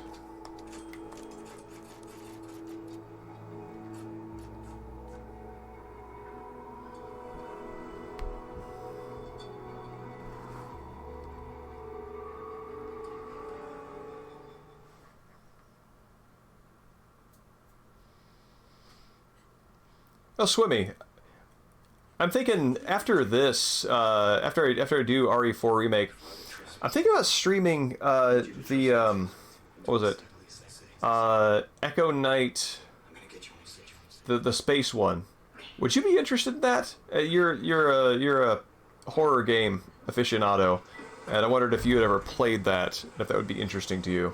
Oh, Swimmy. I'm thinking after this, after I do RE4 Remake, I'm thinking about streaming the what was it? Echo Knight, the space one. Would you be interested in that? You're a horror game aficionado, and I wondered if you had ever played that, if that would be interesting to you.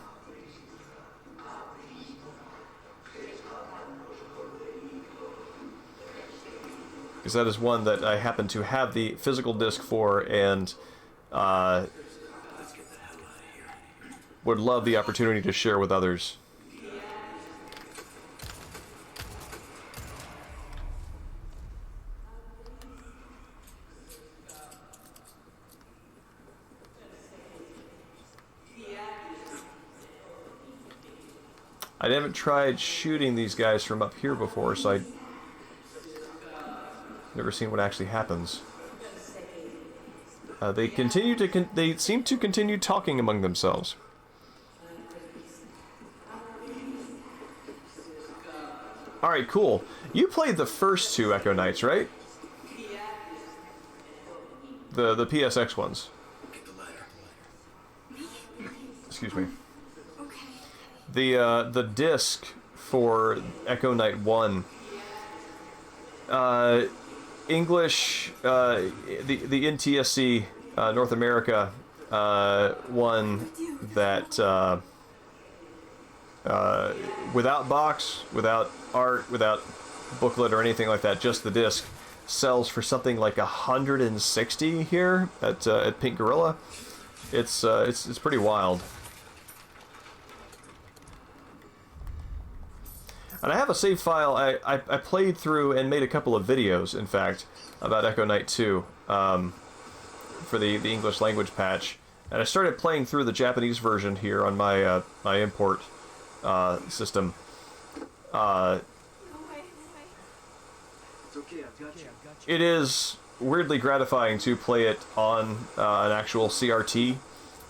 Because that is one that I happen to have the physical disc for, and would love the opportunity to share with others. I haven't tried shooting these guys from up here before, so I've never seen what actually happens. They continue to they seem to continue talking among themselves. All right, cool. You played the first two Echo Knights, right? The PSX ones. Excuse me. The disc for Echo Knight 1, English, the NTSC North America one that without box, without art, without booklet or anything like that, just the disc, sells for something like 160 here at Pink Gorilla. It's pretty wild. And I have a save file I played through and made a couple of videos, in fact, about Echo Knight 2 for the English language patch. And I started playing through the Japanese version here on my my import system. It is weirdly gratifying to play it on an actual CRT.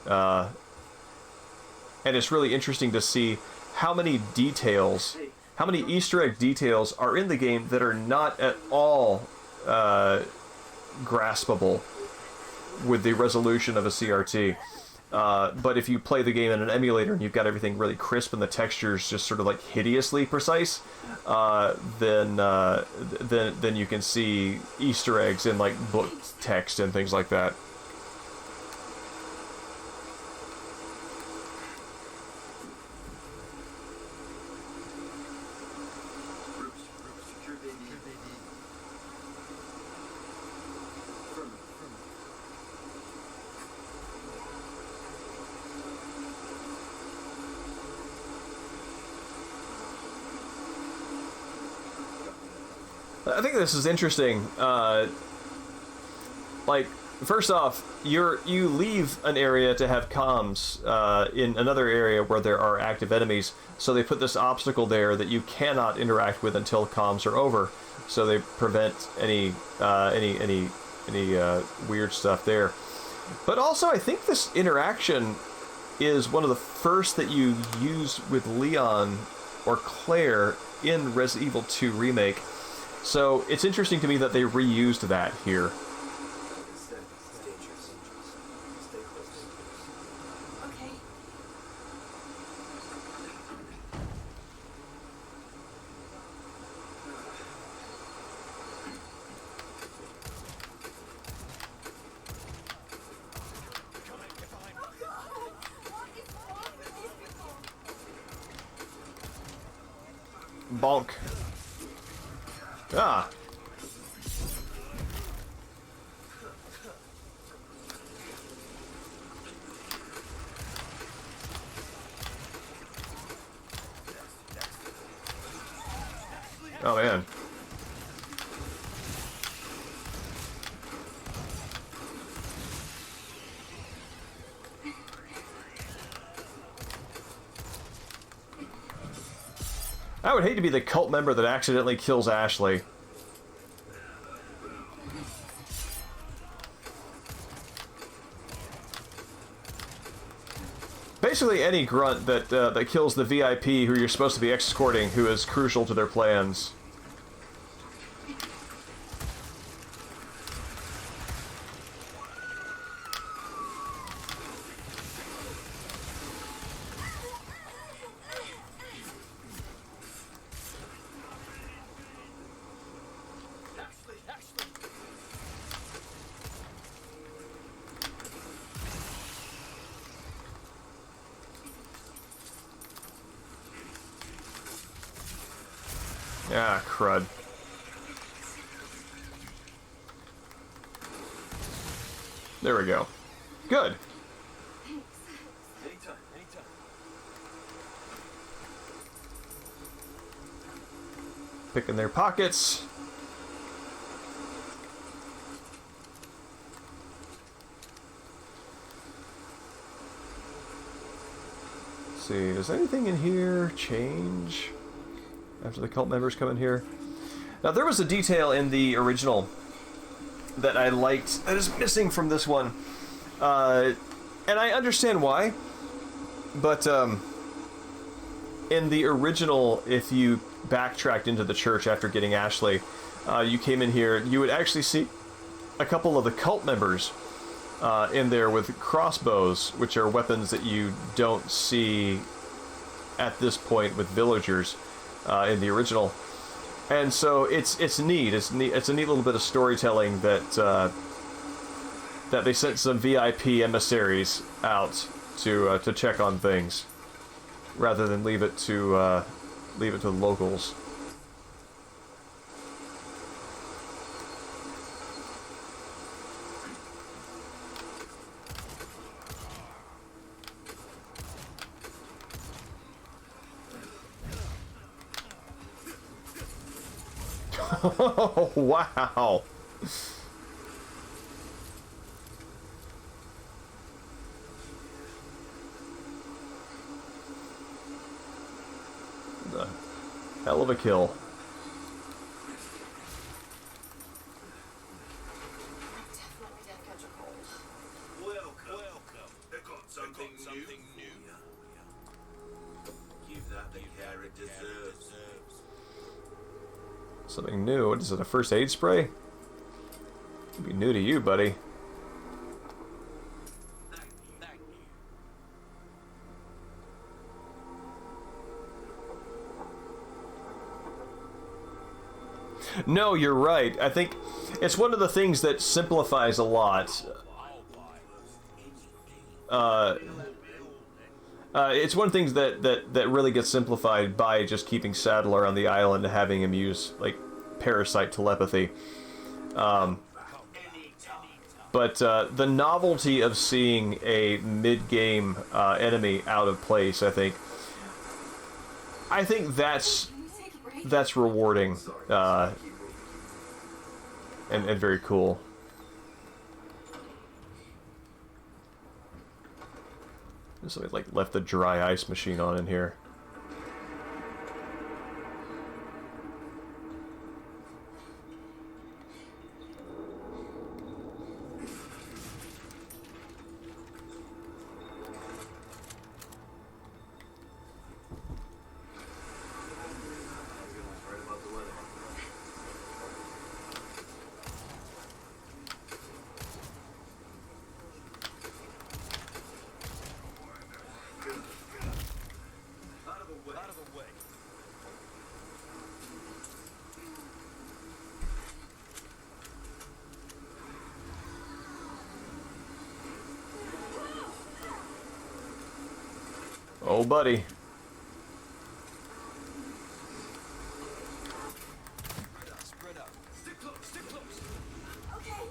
And it's really interesting to see how many details, how many Easter egg details are in the game that are not at all graspable with the resolution of a CRT. But if you play the game in an emulator and you've got everything really crisp and the textures just sort of like hideously precise, then you can see Easter eggs in like book text and things like that. I think this is interesting. Like, first off, you leave an area to have comms in another area where there are active enemies, so they put this obstacle there that you cannot interact with until comms are over. So they prevent any weird stuff there. But also, I think this interaction is one of the first that you use with Leon or Claire in Resident Evil 2 Remake. So it's interesting to me that they reused that here. Okay. Bonk. Ah. Oh man. I would hate to be the cult member that accidentally kills Ashley. Basically any grunt that kills the VIP who you're supposed to be escorting, who is crucial to their plans. Ah, crud. There we go. Good. Anytime, anytime. Picking their pockets. Let's see, does anything in here change after the cult members come in here? Now, there was a detail in the original that I liked that is missing from this one. And I understand why. But in the original, if you backtracked into the church after getting Ashley, you came in here, you would actually see a couple of the cult members in there with crossbows, which are weapons that you don't see at this point with villagers in the original. And so it's neat. It's a neat little bit of storytelling that that they sent some VIP emissaries out to check on things, rather than leave it to the locals. Oh, wow. The hell of a kill. Definitely did catch a cold. Welcome. They've got something new. Give that the care it deserves. Something new. What is it, a first aid spray? new to you, buddy. No, you're right. I think it's one of the things that simplifies a lot. It's one of the things that really gets simplified by just keeping Sadler on the island and having him use, like, parasite telepathy. But the novelty of seeing a mid-game enemy out of place, I think that's rewarding and very cool. Somebody like left the dry ice machine on in here. Oh, buddy. Spread out. Stick close, stick close. Okay, okay.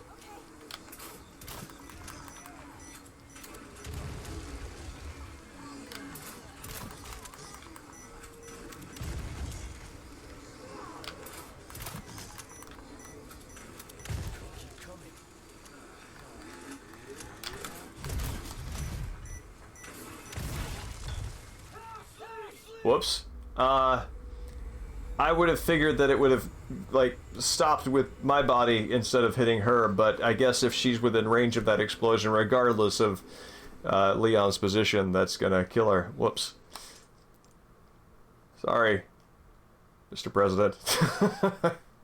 Whoops. I would have figured that it would have, like, stopped with my body instead of hitting her, but I guess if she's within range of that explosion, regardless of Leon's position, that's gonna kill her. Whoops. Sorry, Mr. President.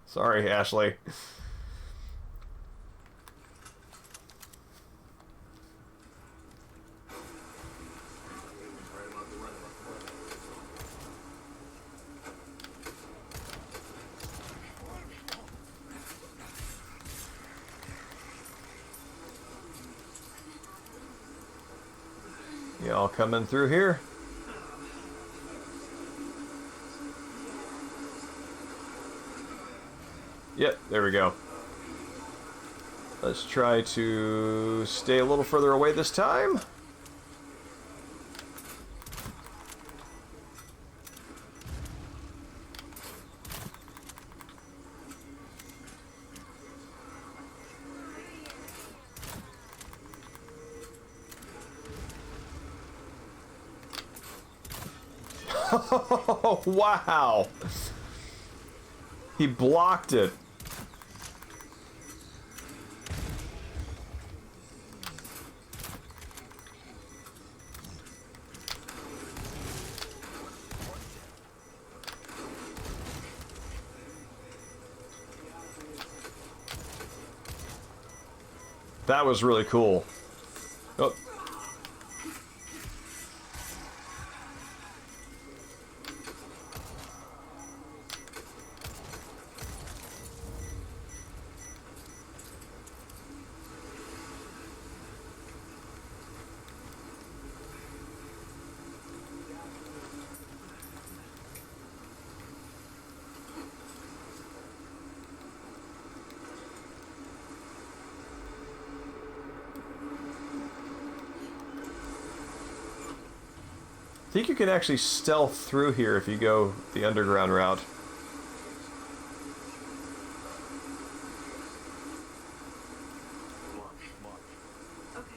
Sorry, Ashley. Y'all coming through here? Yep, there we go. Let's try to stay a little further away this time. Oh, wow. He blocked it. That was really cool. Oh. I think you can actually stealth through here if you go the underground route. Okay, okay.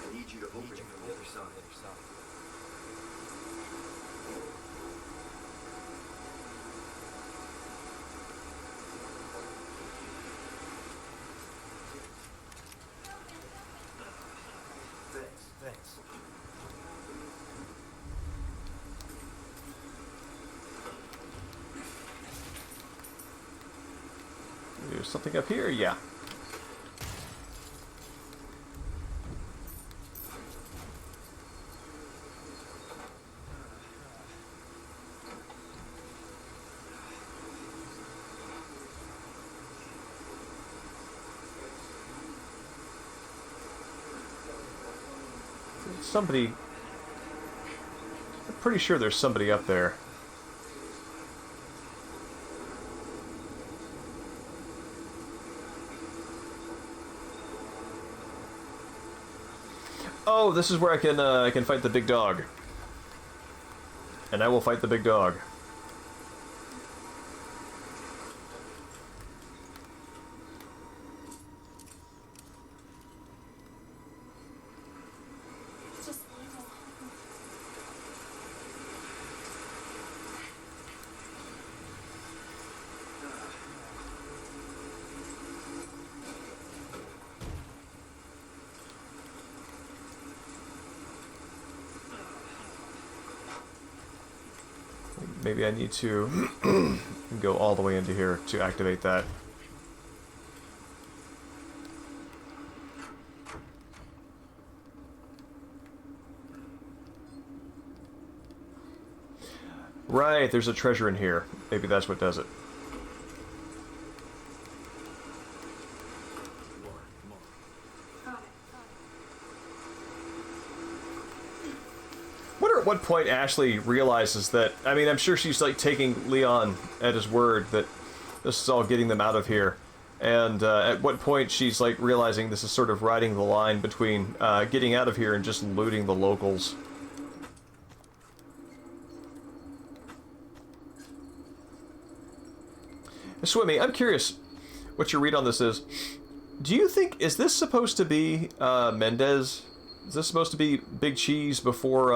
I need you to open it from the other side. Thanks. There's something up here? Yeah. Somebody... I'm pretty sure there's somebody up there. Oh, this is where I can fight the big dog. And I will fight the big dog. Just Maybe I need to go all the way into here to activate that. Right, there's a treasure in here. Maybe that's what does it. Wonder at what point Ashley realizes that, I mean, I'm sure she's like taking Leon at his word that this is all getting them out of here. And at what point she's like realizing this is sort of riding the line between getting out of here and just looting the locals. Swimmy, I'm curious what your read on this is. Do you think, is this supposed to be Mendez? Is this supposed to be Big Cheese before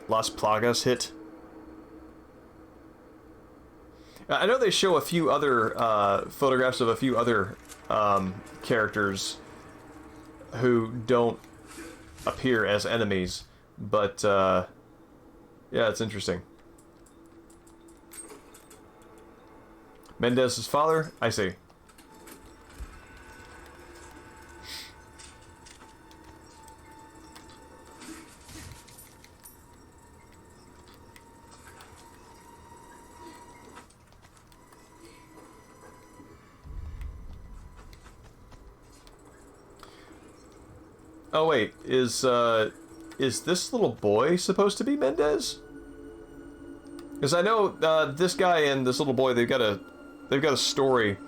Las Plagas hit? I know they show a few other photographs of a few other characters who don't appear as enemies, but yeah, it's interesting. Mendez's father? I see. Oh wait, is this little boy supposed to be Mendez? Because I know this guy and this little boy, they've got a story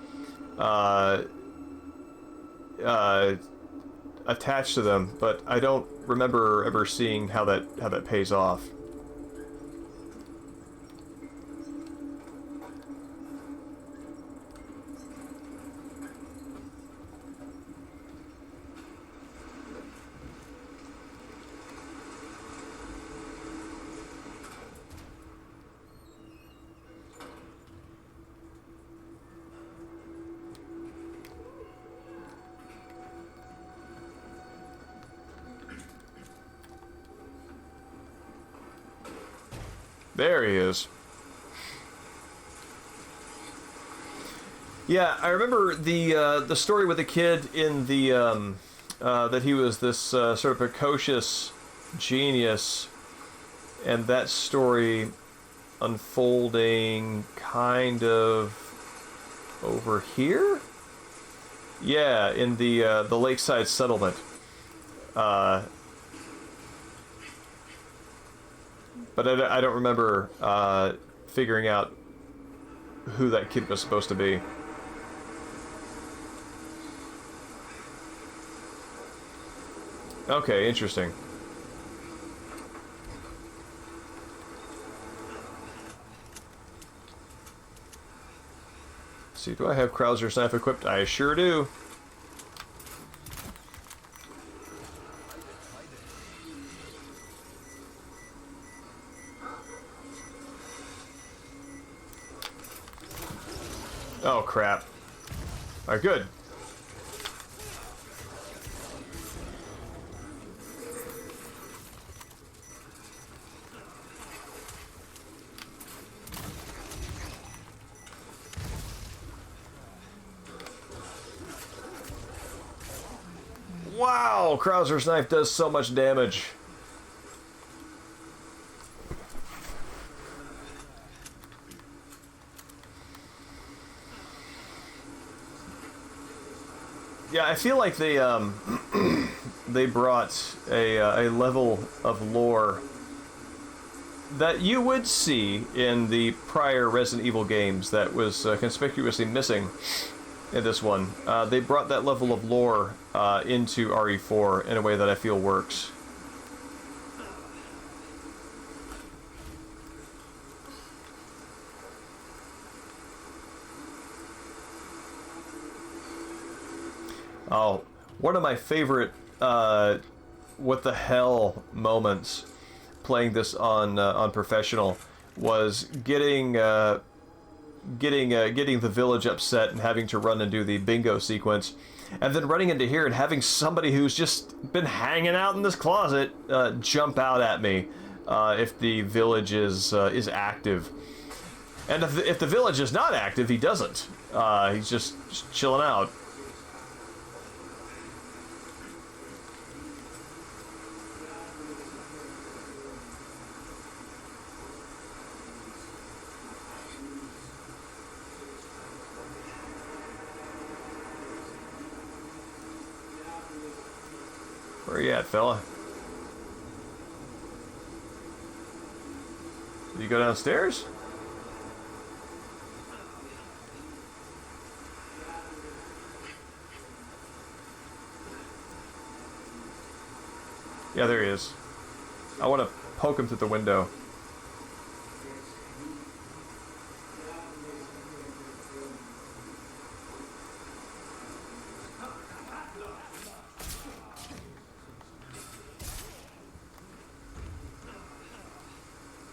attached to them, but I don't remember ever seeing how that pays off. There he is. Yeah, I remember the story with the kid in the that he was this sort of precocious genius, and that story unfolding kind of over here. Yeah, in the lakeside settlement. But I don't remember figuring out who that kid was supposed to be. Okay, interesting. Let's see, do I have Krauser's knife equipped? I sure do. Oh, crap. Alright, good. Wow, Krauser's knife does so much damage. Yeah, I feel like they they brought a level of lore that you would see in the prior Resident Evil games that was conspicuously missing in this one. They brought that level of lore into RE4 in a way that I feel works. Oh, one of my favorite what the hell moments playing this on professional was getting the village upset and having to run and do the bingo sequence, and then running into here and having somebody who's just been hanging out in this closet jump out at me if the village is active, and if the village is not active, he doesn't. He's just chilling out. Where you at, fella? Did you go downstairs? Yeah, there he is. I want to poke him through the window.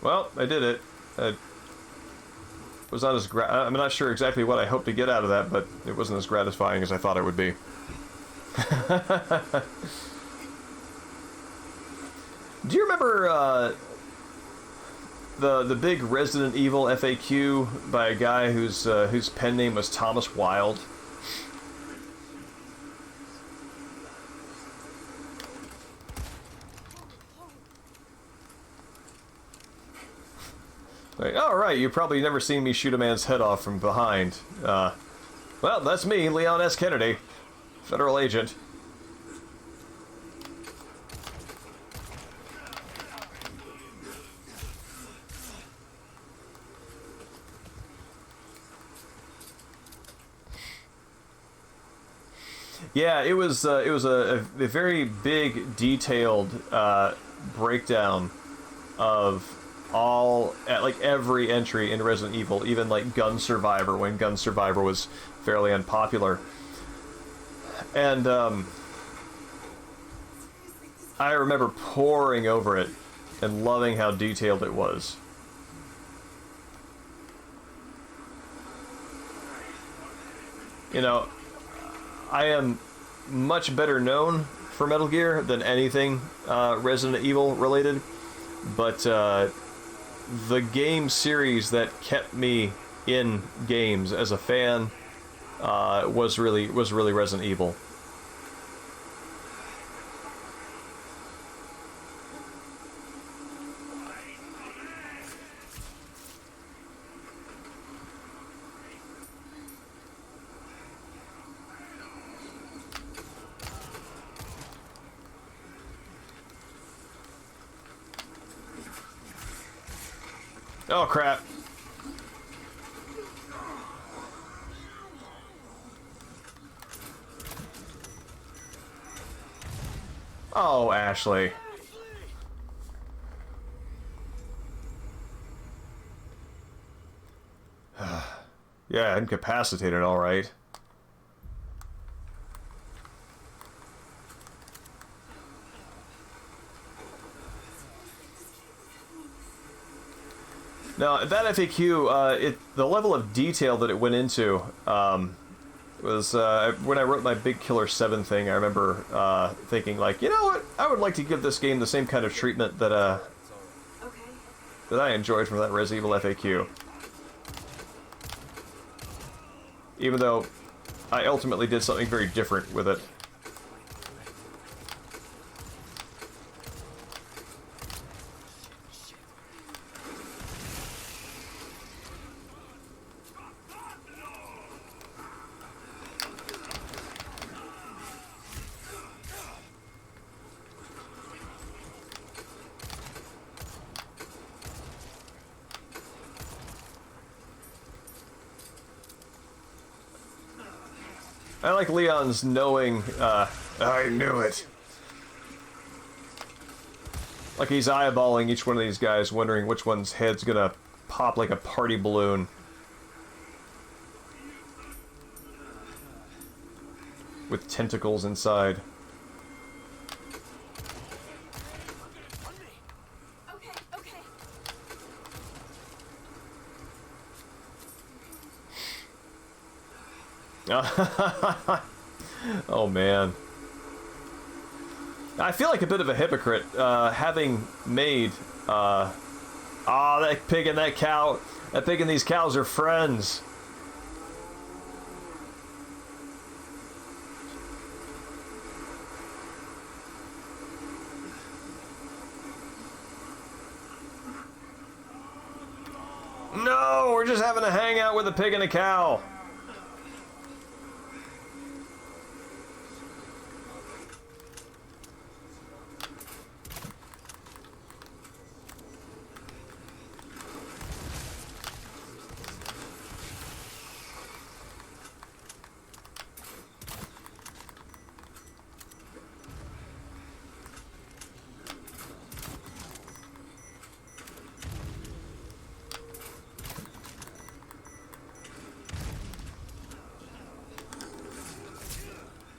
Well, I did it. Was not as I'm not sure exactly what I hoped to get out of that, but it wasn't as gratifying as I thought it would be. Do you remember the big Resident Evil FAQ by a guy whose pen name was Thomas Wilde? Like, oh, right, you've probably never seen me shoot a man's head off from behind. Well, that's me, Leon S. Kennedy, federal agent. Yeah, it was a very big, detailed breakdown of like every entry in Resident Evil, even like Gun Survivor, when Gun Survivor was fairly unpopular. And I remember poring over it and loving how detailed it was. You know, I am much better known for Metal Gear than anything Resident Evil related, but the game series that kept me in games as a fan was really Resident Evil. Oh, crap. Oh, Ashley. Yeah, incapacitated, all right. Now, that FAQ, the level of detail that it went into was, when I wrote my Big Killer 7 thing, I remember thinking, like, you know what, I would like to give this game the same kind of treatment that I enjoyed from that Resident Evil FAQ. Even though I ultimately did something very different with it. I like Leon's knowing, I knew it. Like he's eyeballing each one of these guys, wondering which one's head's gonna pop like a party balloon. With tentacles inside. Okay, okay. Oh man. I feel like a bit of a hypocrite, having made, that pig and that cow, that pig and these cows are friends. No, we're just having a hangout with a pig and a cow.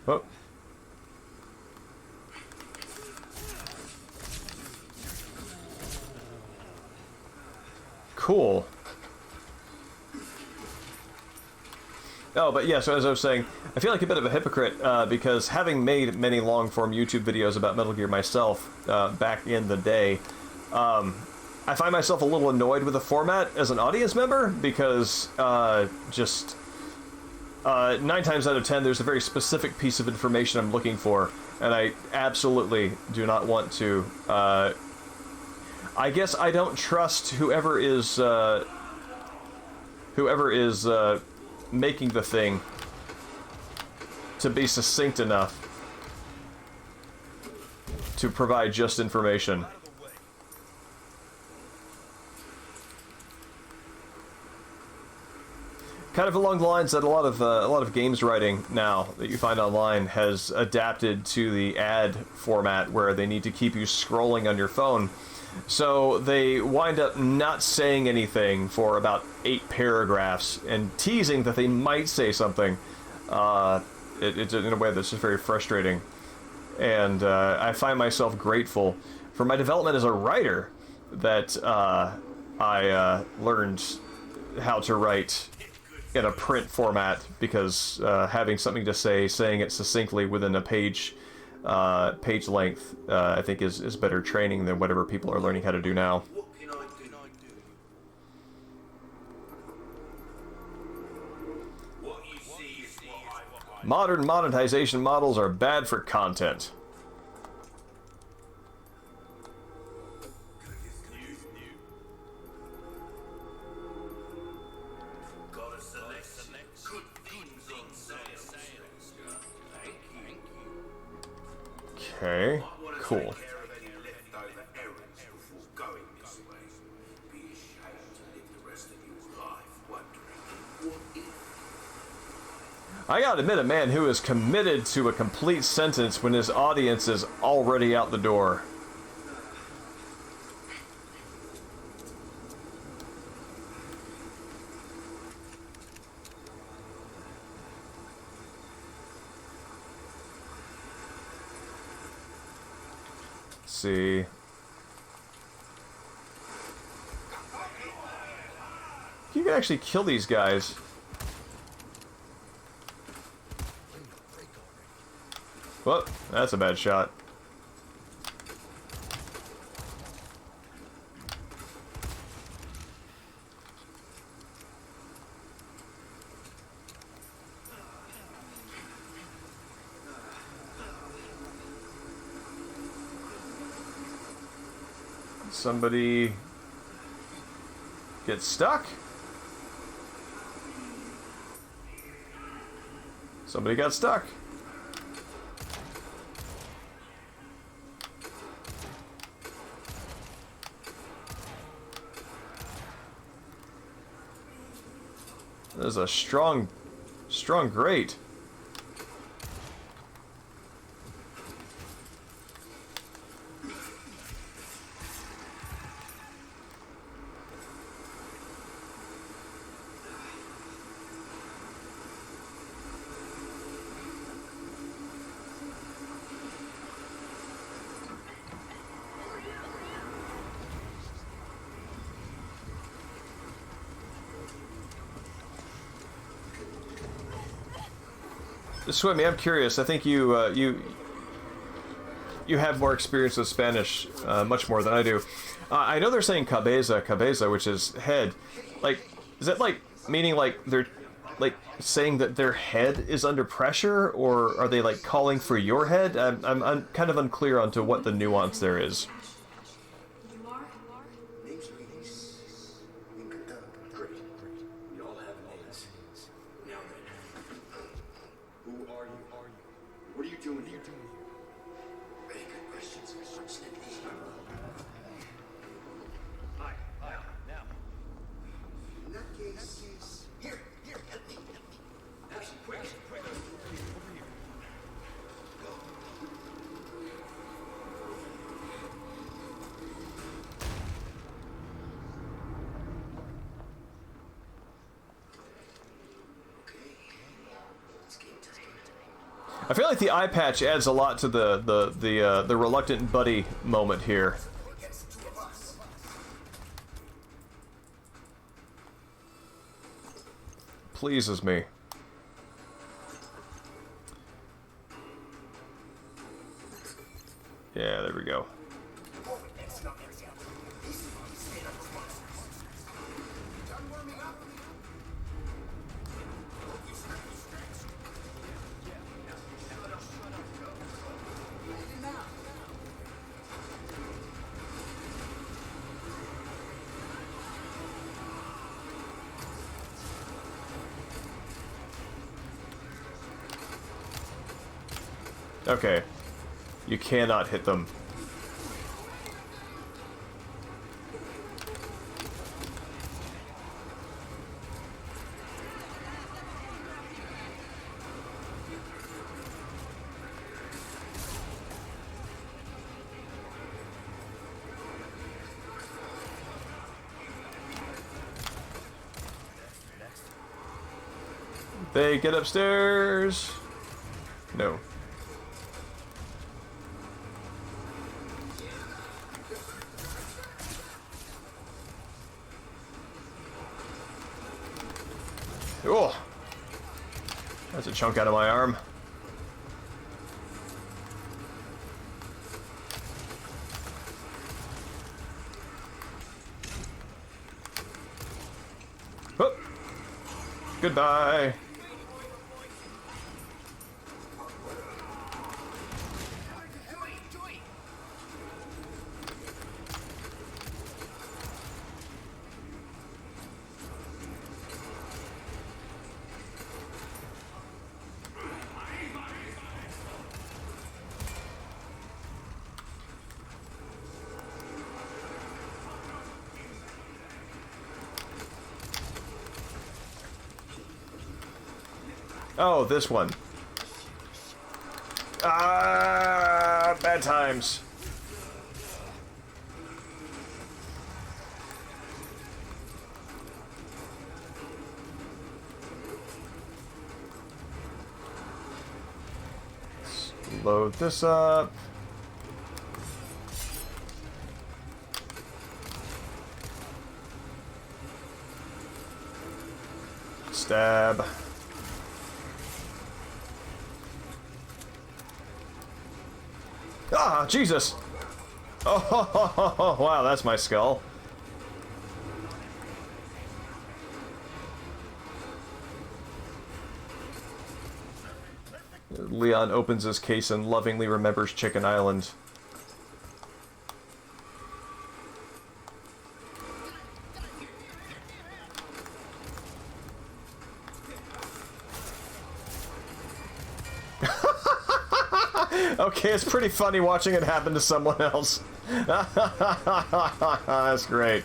Oh. Cool. Oh, but yeah, so as I was saying, I feel like a bit of a hypocrite, because having made many long-form YouTube videos about Metal Gear myself, back in the day, I find myself a little annoyed with the format as an audience member, because, 9 times out of 10, there's a very specific piece of information I'm looking for, and I absolutely do not want to. I guess I don't trust whoever is making the thing to be succinct enough to provide just information. Kind of along the lines that a lot of games writing now that you find online has adapted to the ad format where they need to keep you scrolling on your phone. So they wind up not saying anything for about 8 paragraphs and teasing that they might say something. It's in a way that's just very frustrating. And I find myself grateful for my development as a writer that I learned how to write in a print format, because having something to say, saying it succinctly within a page length, I think is better training than whatever people are learning how to do now. What can I do? What you see is what I've got. Modern monetization models are bad for content. Gotta select good things on sale. Thank you. Okay, cool. Take care of any leftover errands before going this way. Be ashamed to live the rest of your life wondering what if. I gotta admit, a man who is committed to a complete sentence when his audience is already out the door. Let's see. You can actually kill these guys. Well, that's a bad shot. Somebody get stuck? Somebody got stuck. There's a strong grate. Swimmy, I'm curious. I think you have more experience with Spanish, much more than I do. I know they're saying cabeza, which is head. Like, is that like meaning like they're like saying that their head is under pressure, or are they like calling for your head? I'm kind of unclear onto what the nuance there is. You are? Name's Remake. Encantado. Great. We all have names. Now then, who are you? What are you doing here? Very good questions. Snip these. Hi. Now. In that case, here, help me. Action, quick. Over here. Go. I feel like the eye patch adds a lot to the reluctant buddy moment here. Pleases me. Yeah, there we go. Okay. You cannot hit them. They get upstairs. No. Oh, that's a chunk out of my arm. Oh. Goodbye. Oh, this one. Ah, bad times. Let's load this up. Stab. Ah, Jesus! Oh, wow, that's my skull. Leon opens his case and lovingly remembers Chicken Island. Okay, it's pretty funny watching it happen to someone else. That's great.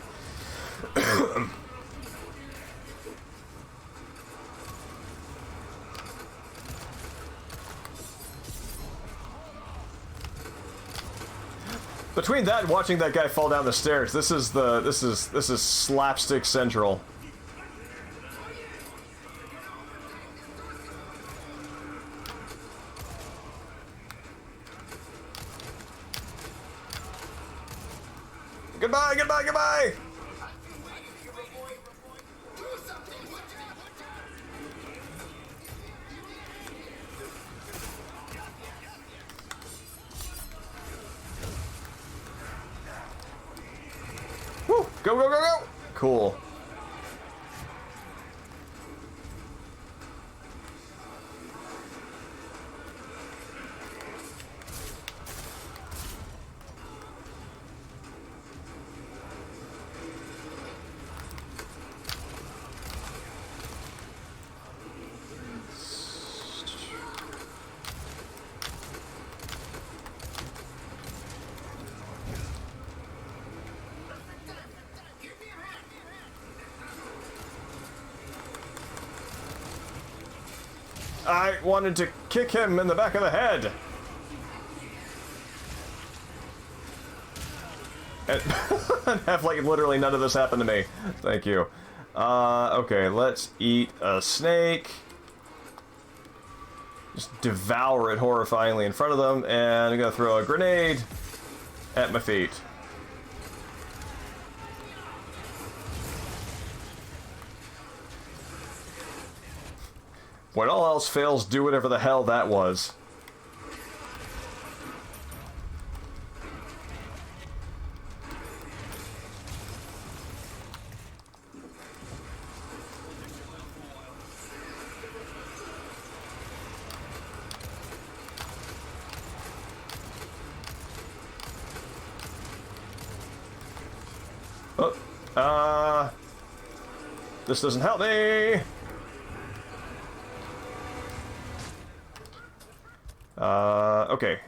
Between that and watching that guy fall down the stairs, this is slapstick central. Goodbye, goodbye, goodbye! Go, go, go, go! Cool. I wanted to kick him in the back of the head. And have, like, literally none of this happen to me. Thank you. Okay, let's eat a snake. Just devour it horrifyingly in front of them, and I'm gonna throw a grenade at my feet. When all else fails, do whatever the hell that was. Oh, this doesn't help me. Okay.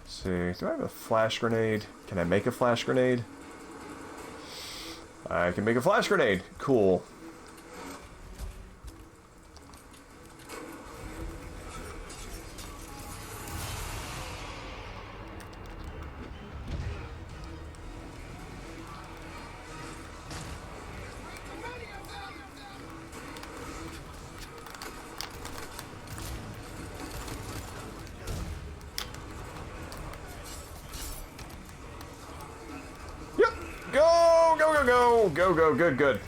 Let's see, do I have a flash grenade? Can I make a flash grenade? I can make a flash grenade. Cool. Go, good, good.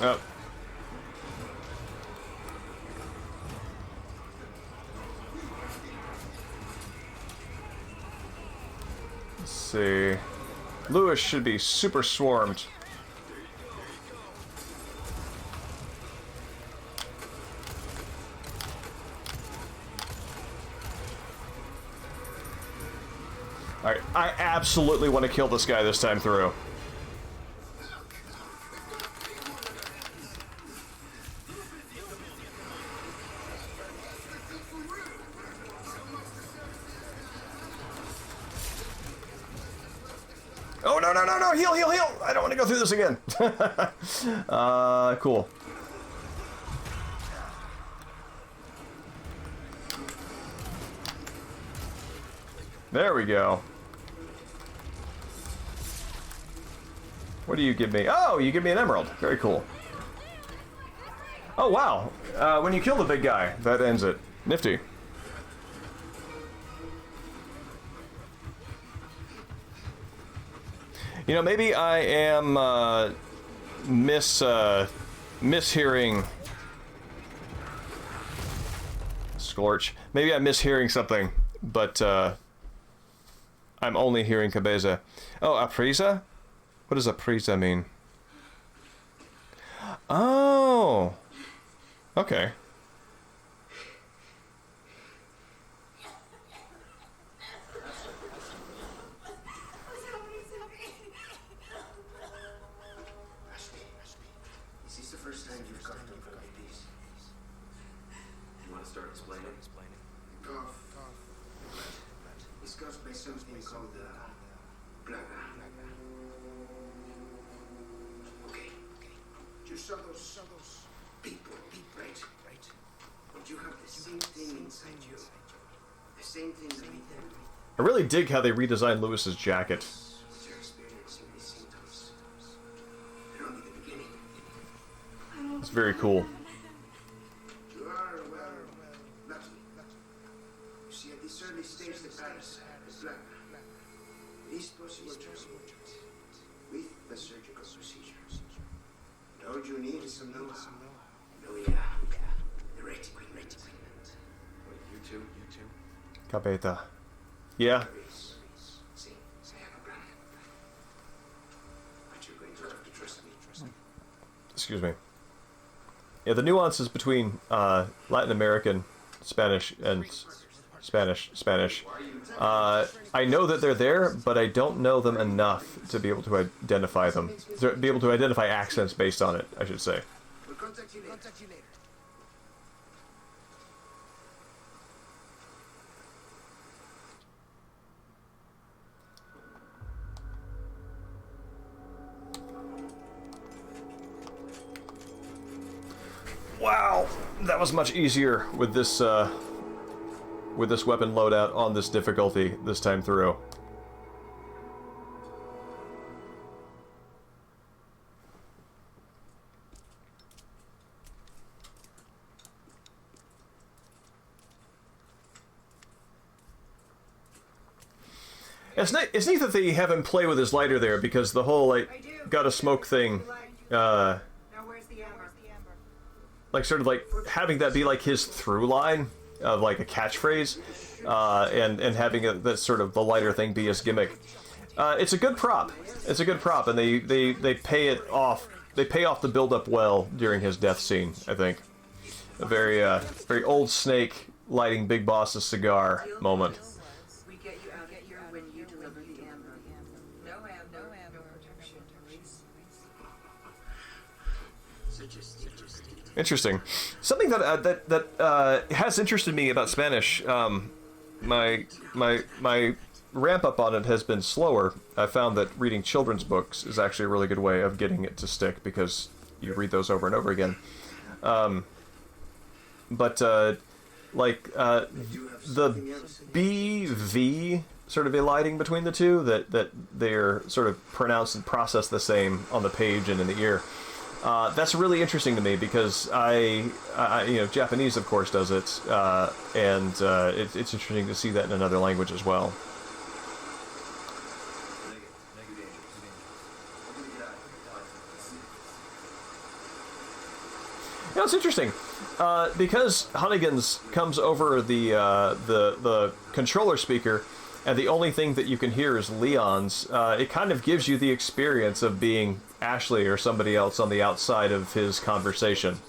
Oh. Let's see. Lewis should be super swarmed. Alright, I absolutely want to kill this guy this time through. Oh, no, no, no, no! Heal, heal, heal! I don't want to go through this again. Cool. There we go. What do you give me? Oh, you give me an emerald. Very cool. Oh, wow. When you kill the big guy, that ends it. Nifty. You know, maybe I am mishearing Scorch. Maybe I'm mishearing something, but I'm only hearing Cabeza. Oh, Aprisa? What does Aprisa mean? Oh, okay. I really dig how they redesigned Lewis's jacket. It's very cool. It is possible to with the surgical procedure. Don't you need some know-how? Oh yeah. The right equipment. Well, you too. Capeta. Yeah. See, I have a plan. But you're going to have to trust me. Excuse me. Yeah, the nuances between Latin American Spanish and Spanish. I know that they're there, but I don't know them enough to be able to identify them. To be able to identify accents based on it, I should say. We'll contact you later. Wow, that was much easier with this weapon loadout on this difficulty this time through. It's neat that they have him play with his lighter there, because the whole, like, gotta smoke thing, Now where's the amber? like, sort of, like, having that be, like, his through line of, like, a catchphrase, and having that sort of the lighter thing be his gimmick. It's a good prop. It's a good prop, and they pay it off. They pay off the build-up well during his death scene, I think. A very old Snake lighting Big Boss's cigar moment. We get you out of here when you deliver the amber. No amber, no protection. Interesting. Something that has interested me about Spanish. My ramp up on it has been slower. I found that reading children's books is actually a really good way of getting it to stick, because you read those over and over again. The BV sort of eliding between the two, that they're sort of pronounced and processed the same on the page and in the ear. That's really interesting to me, because I Japanese, of course, does it, and it's interesting to see that in another language as well. Yeah, it's interesting, because Hunnigan's comes over the controller speaker, and the only thing that you can hear is Leon's. It kind of gives you the experience of being Ashley or somebody else on the outside of his conversation.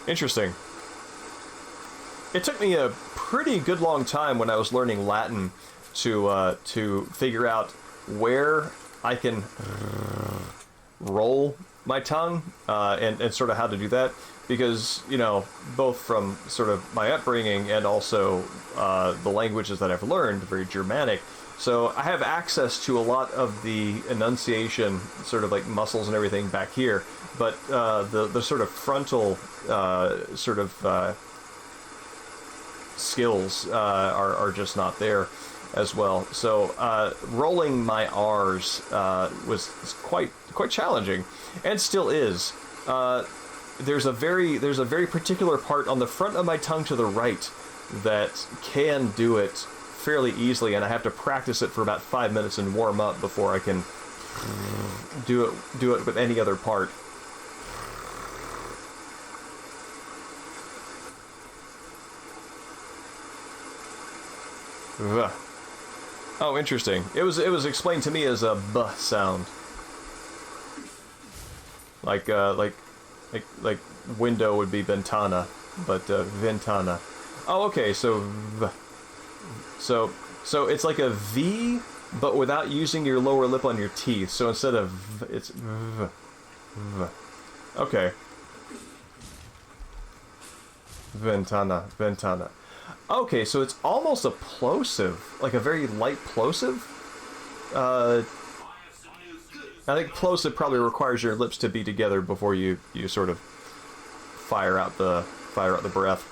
Interesting. It took me a pretty good long time when I was learning Latin to figure out where I can roll my tongue, and sort of how to do that, because, both from sort of my upbringing and also the languages that I've learned, very Germanic, so I have access to a lot of the enunciation, sort of like muscles and everything back here, but the sort of frontal skills are just not there as well. So rolling my R's was quite challenging, and still is. There's a very particular part on the front of my tongue to the right that can do it fairly easily, and I have to practice it for about 5 minutes and warm up before I can do it with any other part. Ugh. Oh, interesting. It was explained to me as a B sound, like window would be ventana, but ventana. Oh, okay. So it's like a V, but without using your lower lip on your teeth. So instead of v, it's v, v. Okay. Ventana. Okay, so it's almost a plosive, like a very light plosive. I think plosive probably requires your lips to be together before you sort of fire out the breath.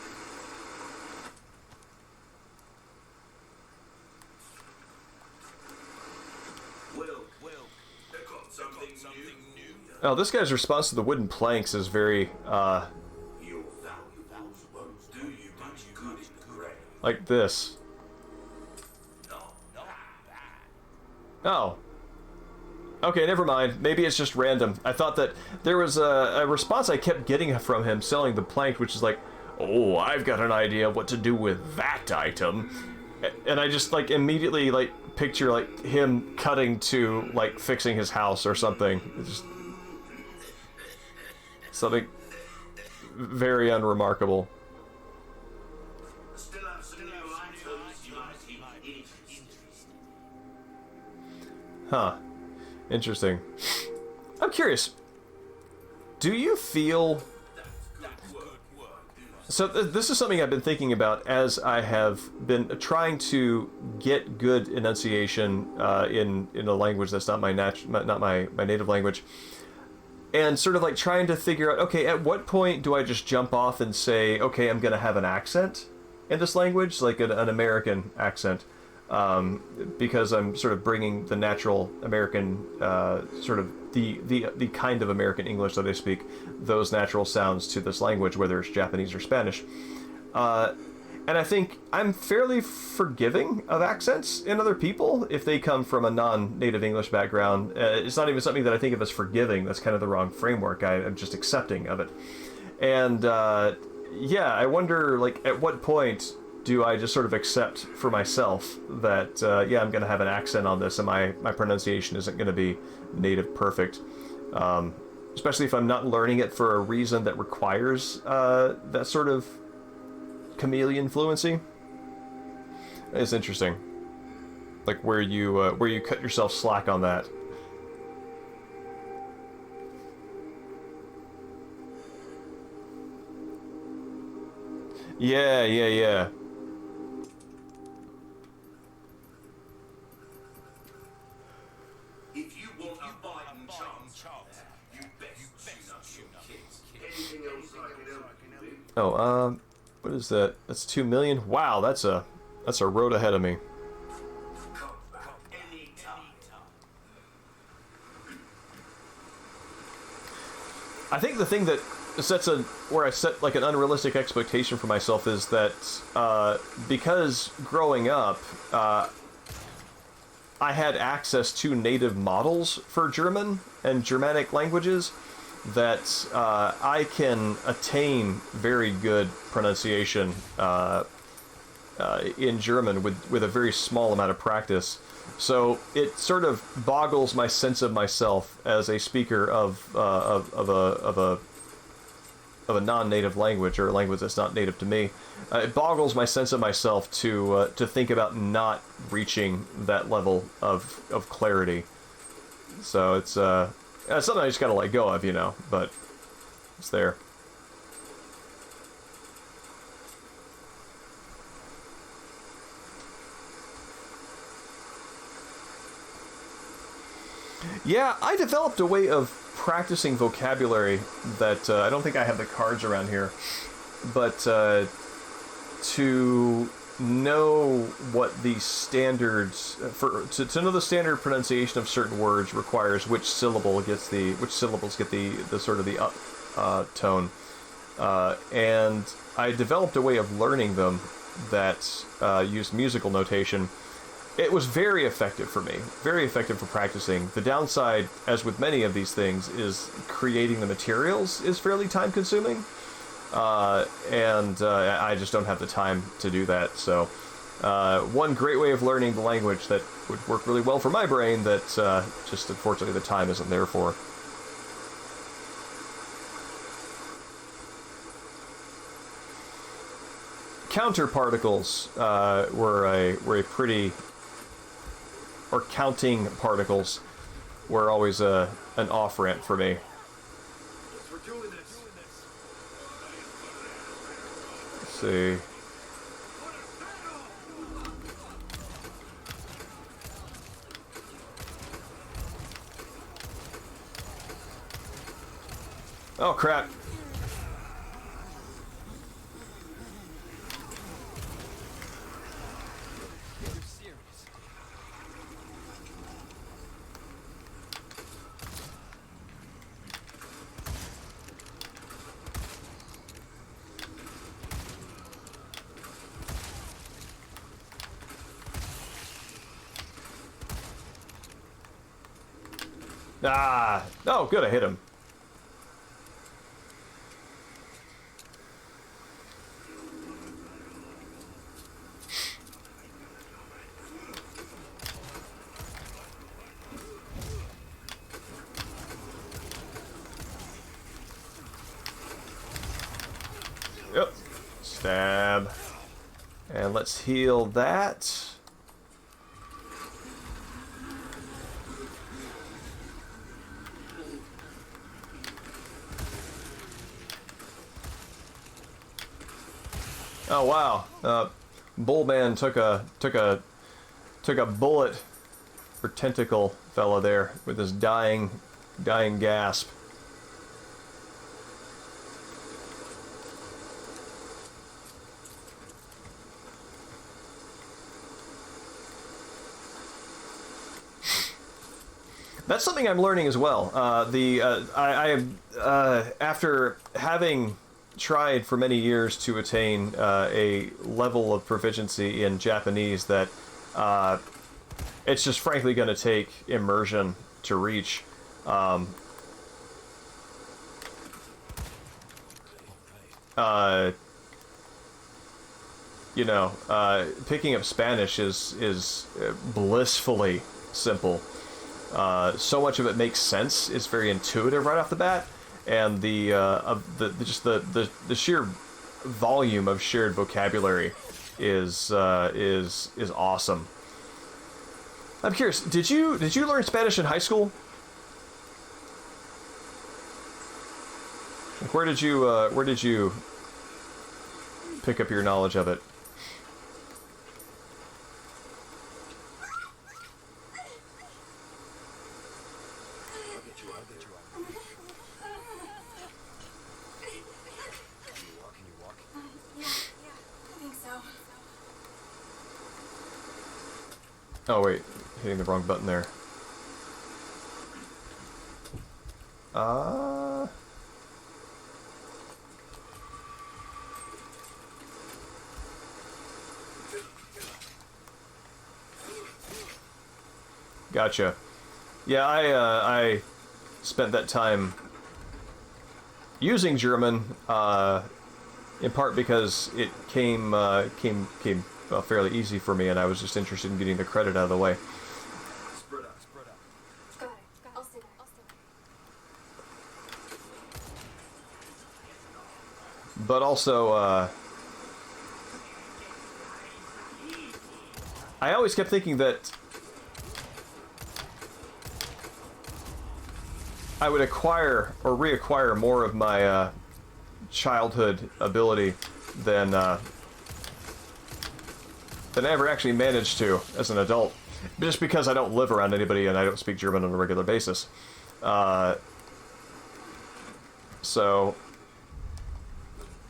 Oh, this guy's response to the wooden planks is very much good in the gray. Like this. Oh. Okay, never mind. Maybe it's just random. I thought that there was a response I kept getting from him selling the plank, which is like, oh, I've got an idea of what to do with that item. And I just, like, immediately, like, picture, like, him cutting to, like, fixing his house or something. It's just something very unremarkable. Still have some new items you might be interested. Huh. Interesting. I'm curious. Do you feel... So this is something I've been thinking about as I have been trying to get good enunciation in a language that's not my native language, and sort of like trying to figure out, okay, at what point do I just jump off and say, okay, I'm gonna have an accent in this language, like an American accent, because I'm sort of bringing the natural American sort of the kind of American English that they speak, those natural sounds to this language, whether it's Japanese or Spanish. And I think I'm fairly forgiving of accents in other people if they come from a non-native English background. It's not even something that I think of as forgiving. That's kind of the wrong framework. I'm just accepting of it. And yeah, I wonder, like, at what point do I just sort of accept for myself that, yeah, I'm going to have an accent on this and my pronunciation isn't going to be native perfect. Especially if I'm not learning it for a reason that requires that sort of chameleon fluency. It's interesting. Like where you cut yourself slack on that. Yeah. If you want a biting chance, you best tune up your kids. Anything else I can help you with? Oh, what is that? That's 2 million. Wow, that's a road ahead of me. Come back anytime. I think the thing that where I set like an unrealistic expectation for myself is that because growing up, I had access to native models for German and Germanic languages that I can attain very good pronunciation in German with a very small amount of practice. So it sort of boggles my sense of myself as a speaker of a non-native language, or a language that's not native to me. It boggles my sense of myself to think about not reaching that level of clarity. So it's something I just gotta let go of, you know, but it's there. Yeah, I developed a way of practicing vocabulary that I don't think I have the cards around here, but to know what the standards to know the standard pronunciation of certain words requires which syllables get the sort of the up tone, and I developed a way of learning them that used musical notation. It was very effective for me, very effective for practicing. The downside, as with many of these things, is creating the materials is fairly time-consuming, and I just don't have the time to do that. So one great way of learning the language that would work really well for my brain that just unfortunately the time isn't there for. Counter particles were a pretty... or counting particles were always an off-ramp for me. Let's see. Oh, crap. Ah! Oh, good, I hit him. Yep. Stab. And let's heal that. Oh wow. Bullman took a bullet for tentacle fella there with his dying gasp. That's something I'm learning as well. After having tried for many years to attain a level of proficiency in Japanese that it's just frankly going to take immersion to reach. Picking up Spanish is blissfully simple. So much of it makes sense. It's very intuitive right off the bat, and the sheer volume of shared vocabulary is awesome. I'm curious. Did you learn Spanish in high school? Where did you pick up your knowledge of it? Oh wait, hitting the wrong button there. Gotcha. Yeah, I spent that time using German, in part because it came fairly easy for me, and I was just interested in getting the credit out of the way. Got it. I'll see that. But also, I always kept thinking that I would acquire or reacquire more of my childhood ability than I ever actually managed to as an adult, just because I don't live around anybody and I don't speak German on a regular basis. So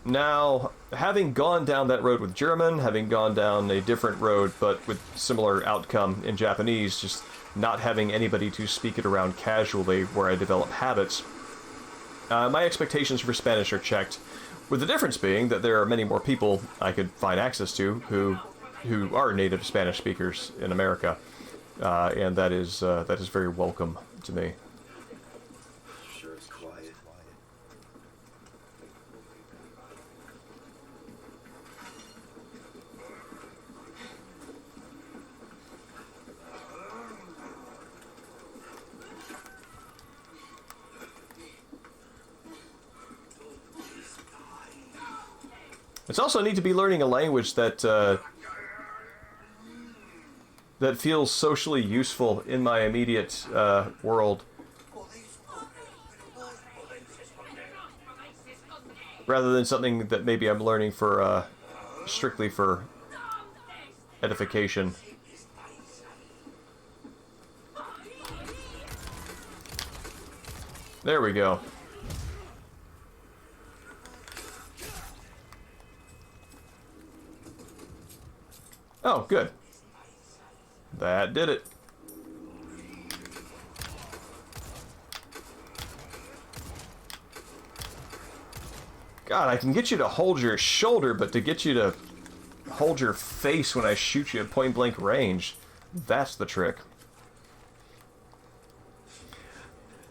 now, having gone down that road with German, having gone down a different road but with similar outcome in Japanese, just not having anybody to speak it around casually where I develop habits, my expectations for Spanish are checked, with the difference being that there are many more people I could find access to who are native Spanish speakers in America, and that is very welcome to me. Sure, it's quiet. It's also neat to be learning a language that that feels socially useful in my immediate world, rather than something that maybe I'm learning for strictly for edification. There we go. Oh, good. That did it. God, I can get you to hold your shoulder, but to get you to hold your face when I shoot you at point-blank range, that's the trick.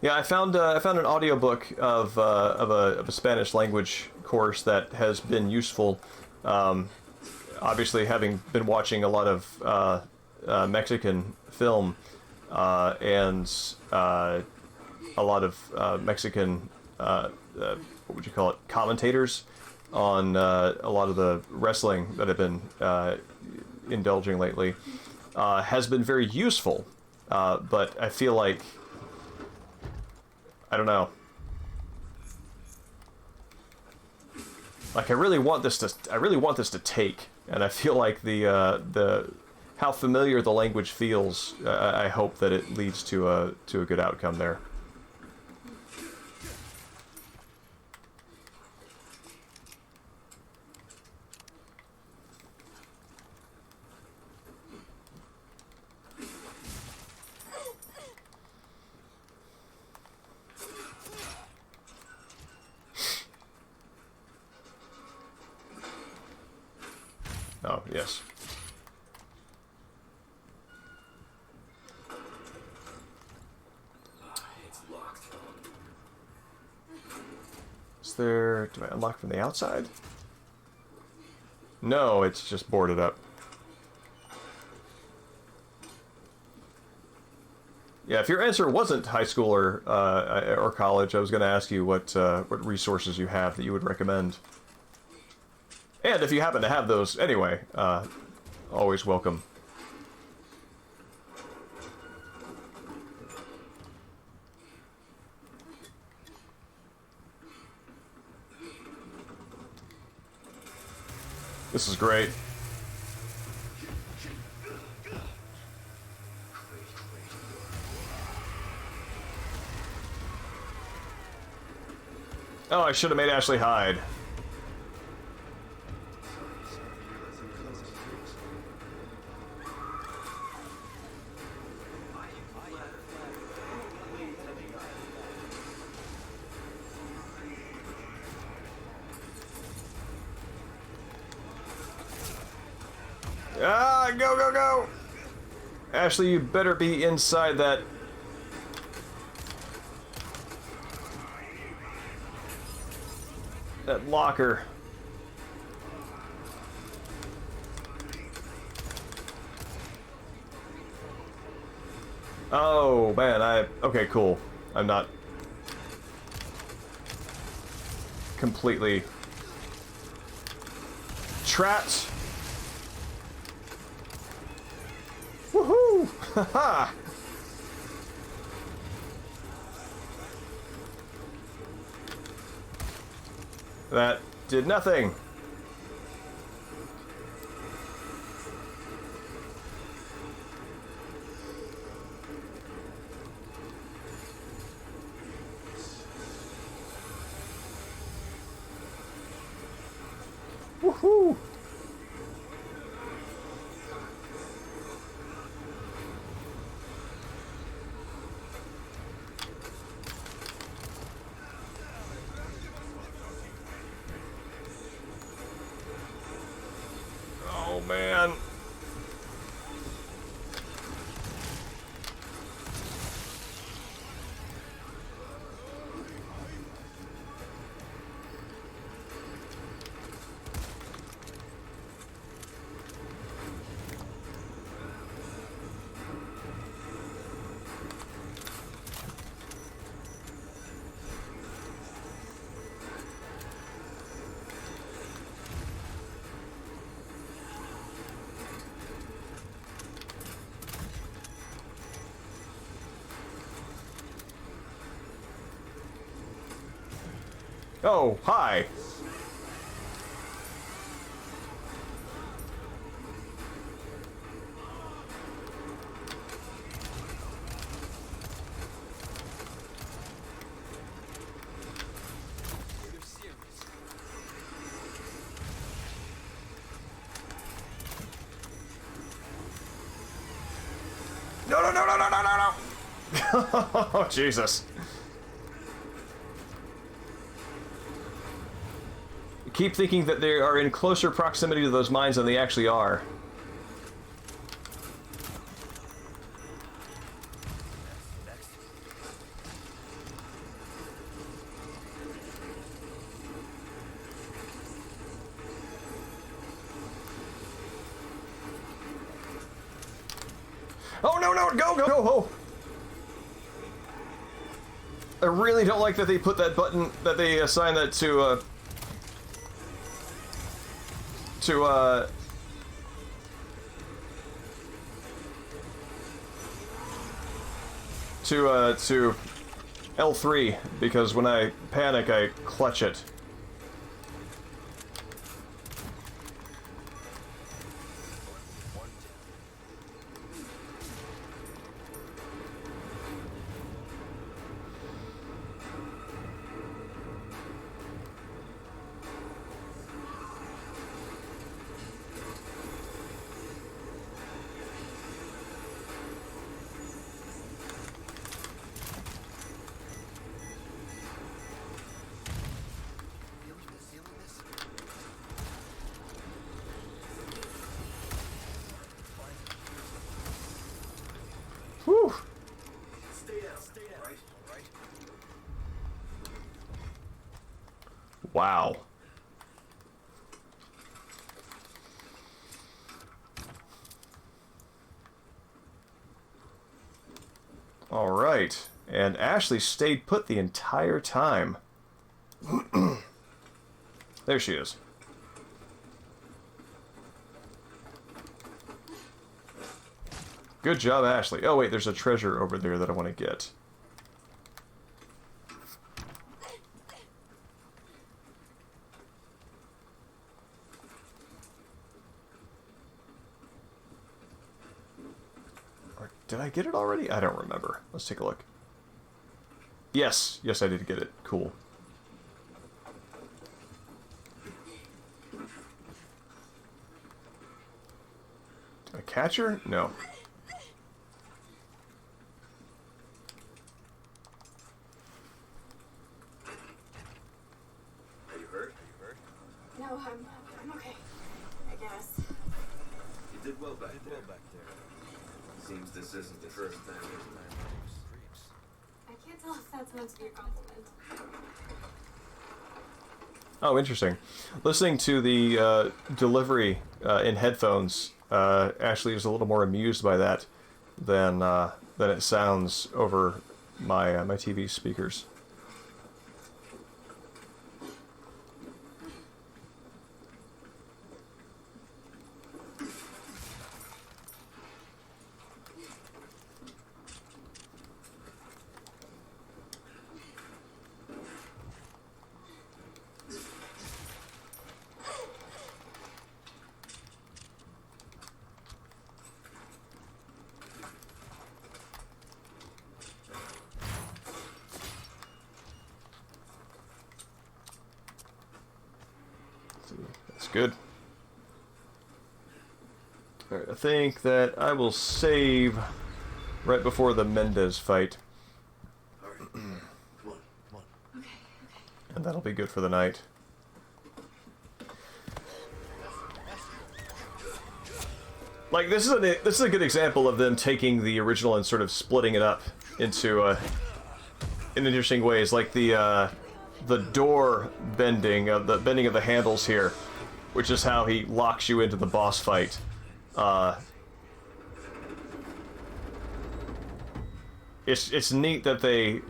Yeah, I found an audiobook of a Spanish language course that has been useful. Obviously, having been watching a lot of Mexican film and a lot of Mexican what would you call it, commentators on a lot of the wrestling that I've been indulging lately, has been very useful. But I feel like, I don't know. Like I really want this to take, and I feel like the how familiar the language feels. I hope that it leads to a good outcome there. Oh, yes. It's locked. Is there... Do I unlock from the outside? No, it's just boarded up. Yeah, if your answer wasn't high school or college, I was going to ask you what resources you have that you would recommend. And if you happen to have those anyway, always welcome. This is great. Oh, I should have made Ashley hide. Ah, go, go, go! Ashley, you better be inside that... that locker. Oh, man, okay, cool. I'm not... completely... trapped. Woohoo! Haha! That did nothing. Woohoo! Oh man. Oh, hi. No, no, no, no, no, no, no, no. Oh, Jesus. Keep thinking that they are in closer proximity to those mines than they actually are. Oh, no, no, go, go, go, oh! I really don't like that they put that button, that they assign that to L3, because when I panic, I clutch it. Whew. Stay down, right? Wow. All right. And Ashley stayed put the entire time. There she is. Good job, Ashley. Oh, wait, there's a treasure over there that I want to get. Or did I get it already? I don't remember. Let's take a look. Yes. Yes, I did get it. Cool. Did I catch her? No. Are you hurt? No, I'm okay. I guess. You did well back there. Seems this isn't the first time. I can't tell if that's meant to be a compliment. Oh, interesting. Listening to the delivery in headphones, Ashley is a little more amused by that than it sounds over my my TV speakers. That's good. Alright, I think that I will save right before the Mendez fight. Alright, come on. Okay. And that'll be good for the night. Like, this is a good example of them taking the original and sort of splitting it up into in interesting ways. Like the door bending of the handles here, which is how he locks you into the boss fight. It's neat that they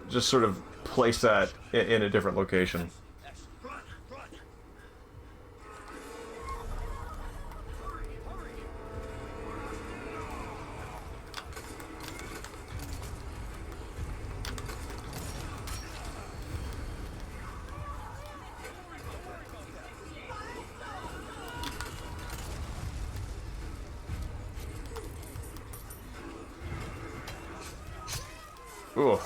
just sort of place that in a different location. Ooh.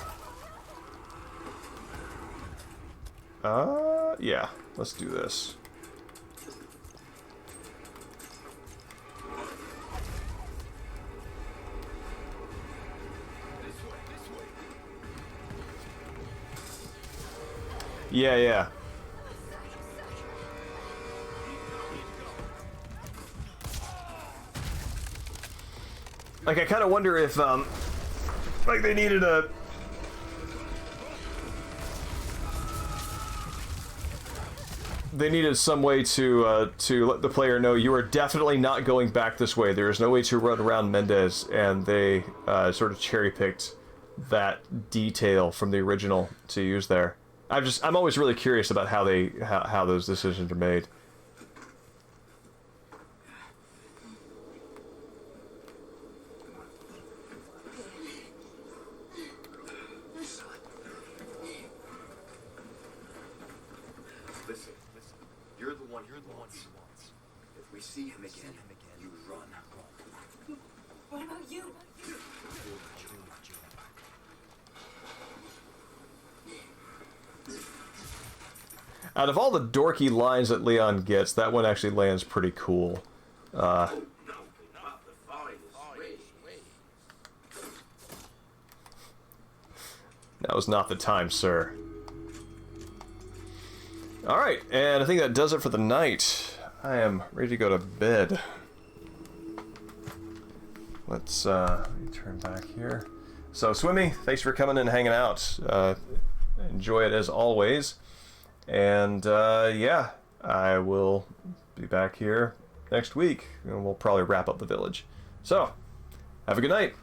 Yeah. Let's do this. Yeah, yeah. Like, I kind of wonder if, like, they needed a... they needed some way to let the player know you are definitely not going back this way. There is no way to run around Mendez, and they sort of cherry-picked that detail from the original to use there. I'm always really curious about how those decisions are made. Listen. You're the one he wants. If we see him again, you run. What about you? Out of all the dorky lines that Leon gets, that one actually lands pretty cool. No, not the finest way. Now is not the time, sir. Alright, and I think that does it for the night. I am ready to go to bed. Let's let me turn back here. So, Swimmy, thanks for coming and hanging out. Enjoy it as always. And, yeah, I will be back here next week, and we'll probably wrap up the village. So, have a good night.